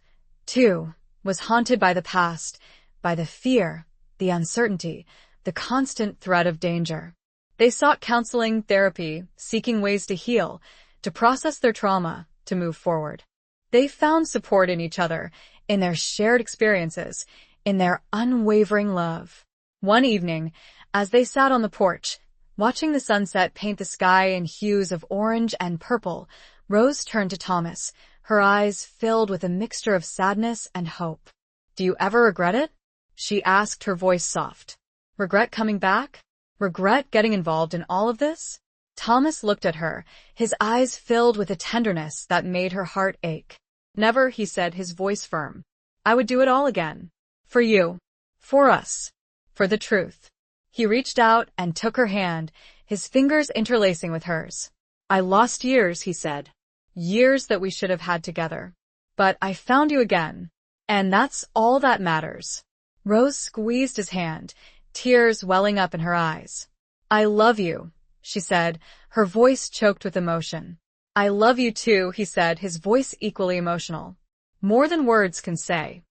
too, was haunted by the past, by the fear, the uncertainty, the constant threat of danger. They sought counseling, therapy, seeking ways to heal, to process their trauma, to move forward. They found support in each other, in their shared experiences, in their unwavering love. One evening, as they sat on the porch, watching the sunset paint the sky in hues of orange and purple, Rose turned to Thomas, her eyes filled with a mixture of sadness and hope. "Do you ever regret it?" she asked, her voice soft. "Regret coming back? Regret getting involved in all of this?" Thomas looked at her, his eyes filled with a tenderness that made her heart ache. "Never," he said, his voice firm. "I would do it all again. For you. For us. For the truth." He reached out and took her hand, his fingers interlacing with hers. "I lost years," he said. "Years that we should have had together. But I found you again. And that's all that matters." Rose squeezed his hand, tears welling up in her eyes. "I love you," she said, her voice choked with emotion. "I love you too," he said, his voice equally emotional. More than words can say.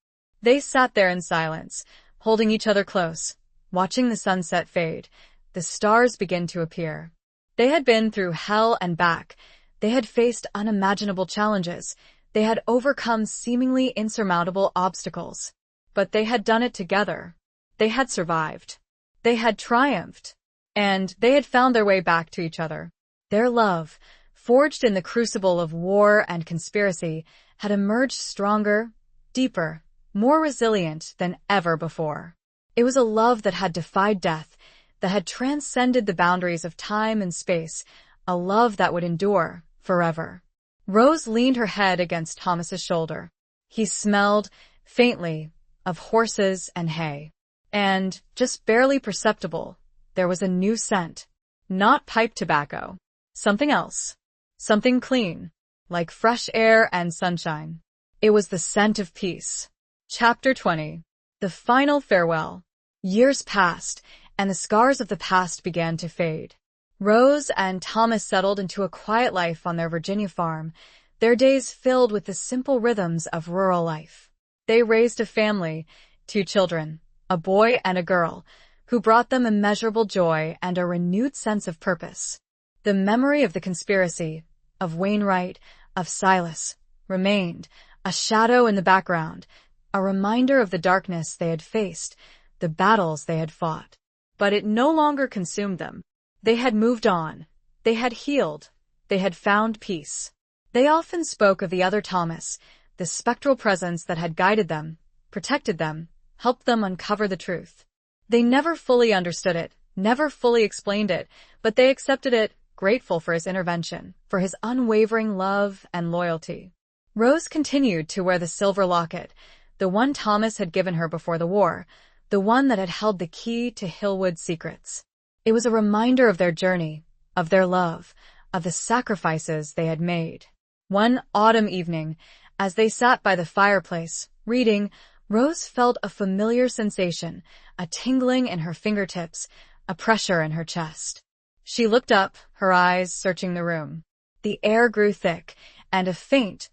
They sat there in silence, holding each other close, watching the sunset fade, the stars begin to appear. They had been through hell and back. They had faced unimaginable challenges. They had overcome seemingly insurmountable obstacles. But they had done it together. They had survived. They had triumphed. And they had found their way back to each other. Their love, forged in the crucible of war and conspiracy, had emerged stronger, deeper, more resilient than ever before. It was a love that had defied death, that had transcended the boundaries of time and space, a love that would endure forever. Rose leaned her head against Thomas's shoulder. He smelled, faintly, of horses and hay. And, just barely perceptible, there was a new scent. Not pipe tobacco. Something else. Something clean, like fresh air and sunshine. It was the scent of peace. Chapter 20. The final farewell. Years passed, and the scars of the past began to fade. Rose and Thomas settled into a quiet life on their Virginia farm, their days filled with the simple rhythms of rural life. They raised a family, 2 children, a boy and a girl, who brought them immeasurable joy and a renewed sense of purpose. The memory of the conspiracy, of Wainwright, of Silas, remained, a shadow in the background, a reminder of the darkness they had faced, the battles they had fought. But it no longer consumed them. They had moved on. They had healed. They had found peace. They often spoke of the other Thomas, the spectral presence that had guided them, protected them, helped them uncover the truth. They never fully understood it, never fully explained it, but they accepted it, grateful for his intervention, for his unwavering love and loyalty. Rose continued to wear the silver locket, the one Thomas had given her before the war, the one that had held the key to Hillwood's secrets. It was a reminder of their journey, of their love, of the sacrifices they had made. One autumn evening, as they sat by the fireplace, reading, Rose felt a familiar sensation, a tingling in her fingertips, a pressure in her chest. She looked up, her eyes searching the room. The air grew thick, and a faint,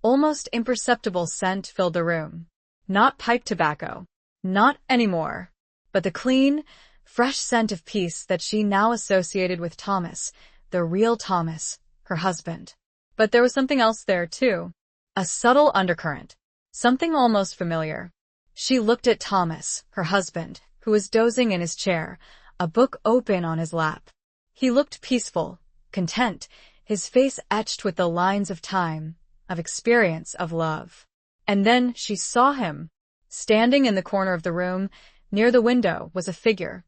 almost imperceptible scent filled the room. Not pipe tobacco. Not anymore. But the clean, fresh scent of peace that she now associated with Thomas, the real Thomas, her husband. But there was something else there, too. A subtle undercurrent. Something almost familiar. She looked at Thomas, her husband, who was dozing in his chair, a book open on his lap. He looked peaceful, content, his face etched with the lines of time, of experience, of love. And then she saw him. Standing in the corner of the room, near the window, was a figure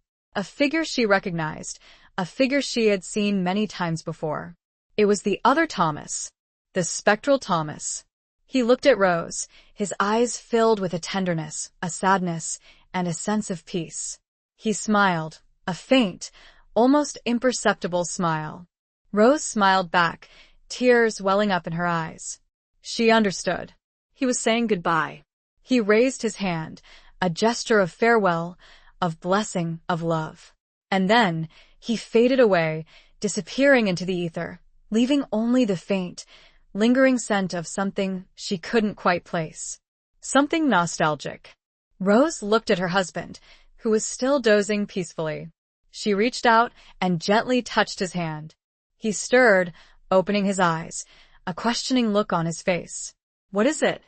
she recognized, a figure she had seen many times before. It was the other Thomas, the spectral Thomas. He looked at Rose, his eyes filled with a tenderness, a sadness, and a sense of peace. He smiled, a faint, almost imperceptible smile. Rose smiled back, tears welling up in her eyes. She understood. He was saying goodbye. He raised his hand, a gesture of farewell, of blessing, of love. And then he faded away, disappearing into the ether, leaving only the faint, lingering scent of something she couldn't quite place. Something nostalgic. Rose looked at her husband, who was still dozing peacefully. She reached out and gently touched his hand. He stirred, opening his eyes, a questioning look on his face. "What is it?"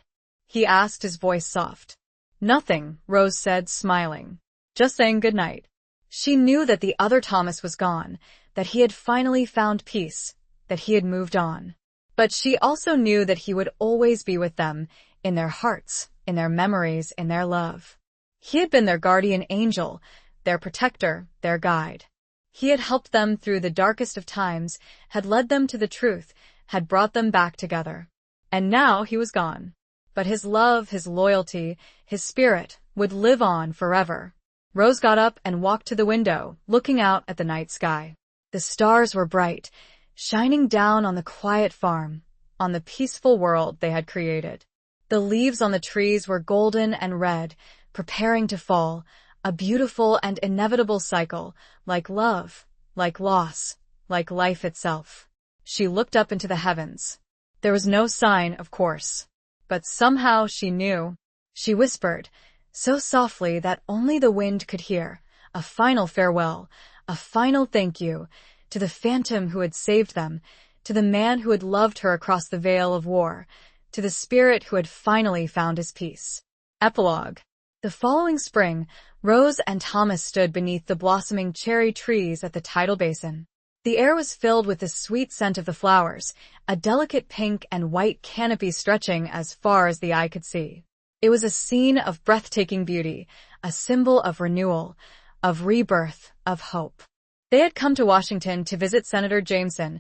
he asked, his voice soft. "Nothing," Rose said, smiling. "Just saying good night." She knew that the other Thomas was gone, that he had finally found peace, that he had moved on. But she also knew that he would always be with them, in their hearts, in their memories, in their love. He had been their guardian angel, their protector, their guide. He had helped them through the darkest of times, had led them to the truth, had brought them back together. And now he was gone. But his love, his loyalty, his spirit would live on forever. Rose got up and walked to the window, looking out at the night sky. The stars were bright, shining down on the quiet farm, on the peaceful world they had created. The leaves on the trees were golden and red, preparing to fall, a beautiful and inevitable cycle, like love, like loss, like life itself. She looked up into the heavens. There was no sign, of course, but somehow she knew. She whispered, so softly that only the wind could hear, a final farewell, a final thank you, to the phantom who had saved them, to the man who had loved her across the veil of war, to the spirit who had finally found his peace. Epilogue. The following spring, Rose and Thomas stood beneath the blossoming cherry trees at the tidal basin. The air was filled with the sweet scent of the flowers, a delicate pink and white canopy stretching as far as the eye could see. It was a scene of breathtaking beauty, a symbol of renewal, of rebirth, of hope. They had come to Washington to visit Senator Jameson,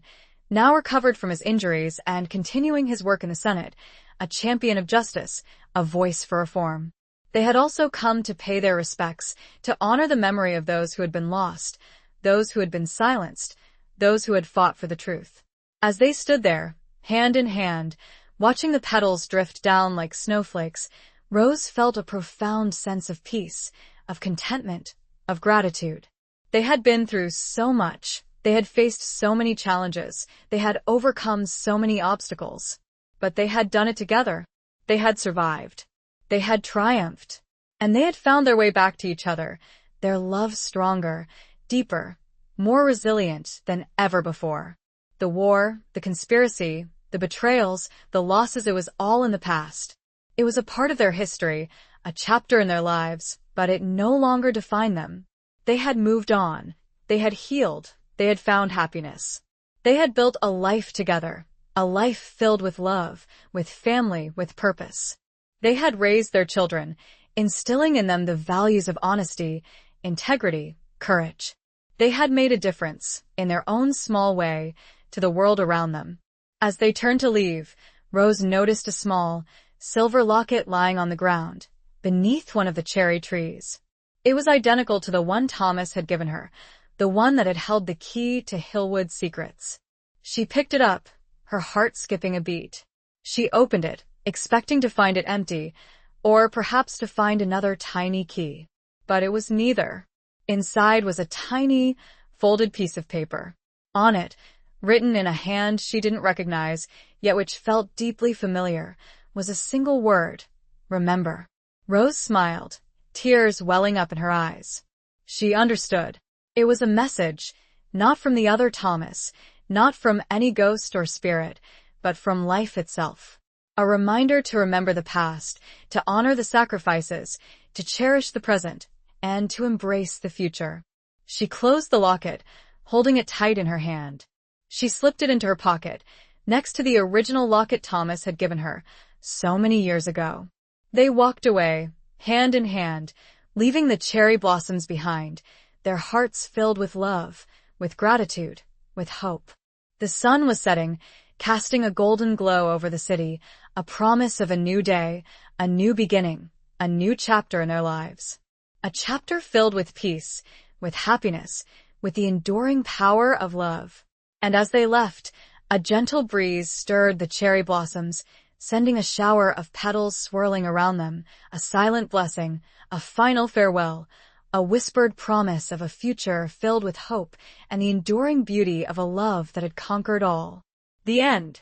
now recovered from his injuries and continuing his work in the Senate, a champion of justice, a voice for reform. They had also come to pay their respects, to honor the memory of those who had been lost, those who had been silenced, those who had fought for the truth. As they stood there, hand in hand, watching the petals drift down like snowflakes, Rose felt a profound sense of peace, of contentment, of gratitude. They had been through so much. They had faced so many challenges. They had overcome so many obstacles. But they had done it together. They had survived. They had triumphed. And they had found their way back to each other, their love stronger, deeper, more resilient than ever before. The war, the conspiracy, the betrayals, the losses, it was all in the past. It was a part of their history, a chapter in their lives, but it no longer defined them. They had moved on. They had healed. They had found happiness. They had built a life together, a life filled with love, with family, with purpose. They had raised their children, instilling in them the values of honesty, integrity, courage. They had made a difference, in their own small way, to the world around them. As they turned to leave, Rose noticed a small, silver locket lying on the ground, beneath one of the cherry trees. It was identical to the one Thomas had given her, the one that had held the key to Hillwood's secrets. She picked it up, her heart skipping a beat. She opened it, expecting to find it empty, or perhaps to find another tiny key. But it was neither. Inside was a tiny, folded piece of paper. On it, written in a hand she didn't recognize, yet which felt deeply familiar, was a single word: remember. Rose smiled, tears welling up in her eyes. She understood. It was a message, not from the other Thomas, not from any ghost or spirit, but from life itself. A reminder to remember the past, to honor the sacrifices, to cherish the present, and to embrace the future. She closed the locket, holding it tight in her hand. She slipped it into her pocket, next to the original locket Thomas had given her, so many years ago. They walked away, hand in hand, leaving the cherry blossoms behind, their hearts filled with love, with gratitude, with hope. The sun was setting, casting a golden glow over the city, a promise of a new day, a new beginning, a new chapter in their lives. A chapter filled with peace, with happiness, with the enduring power of love. And as they left, a gentle breeze stirred the cherry blossoms, sending a shower of petals swirling around them, a silent blessing, a final farewell, a whispered promise of a future filled with hope and the enduring beauty of a love that had conquered all. The end.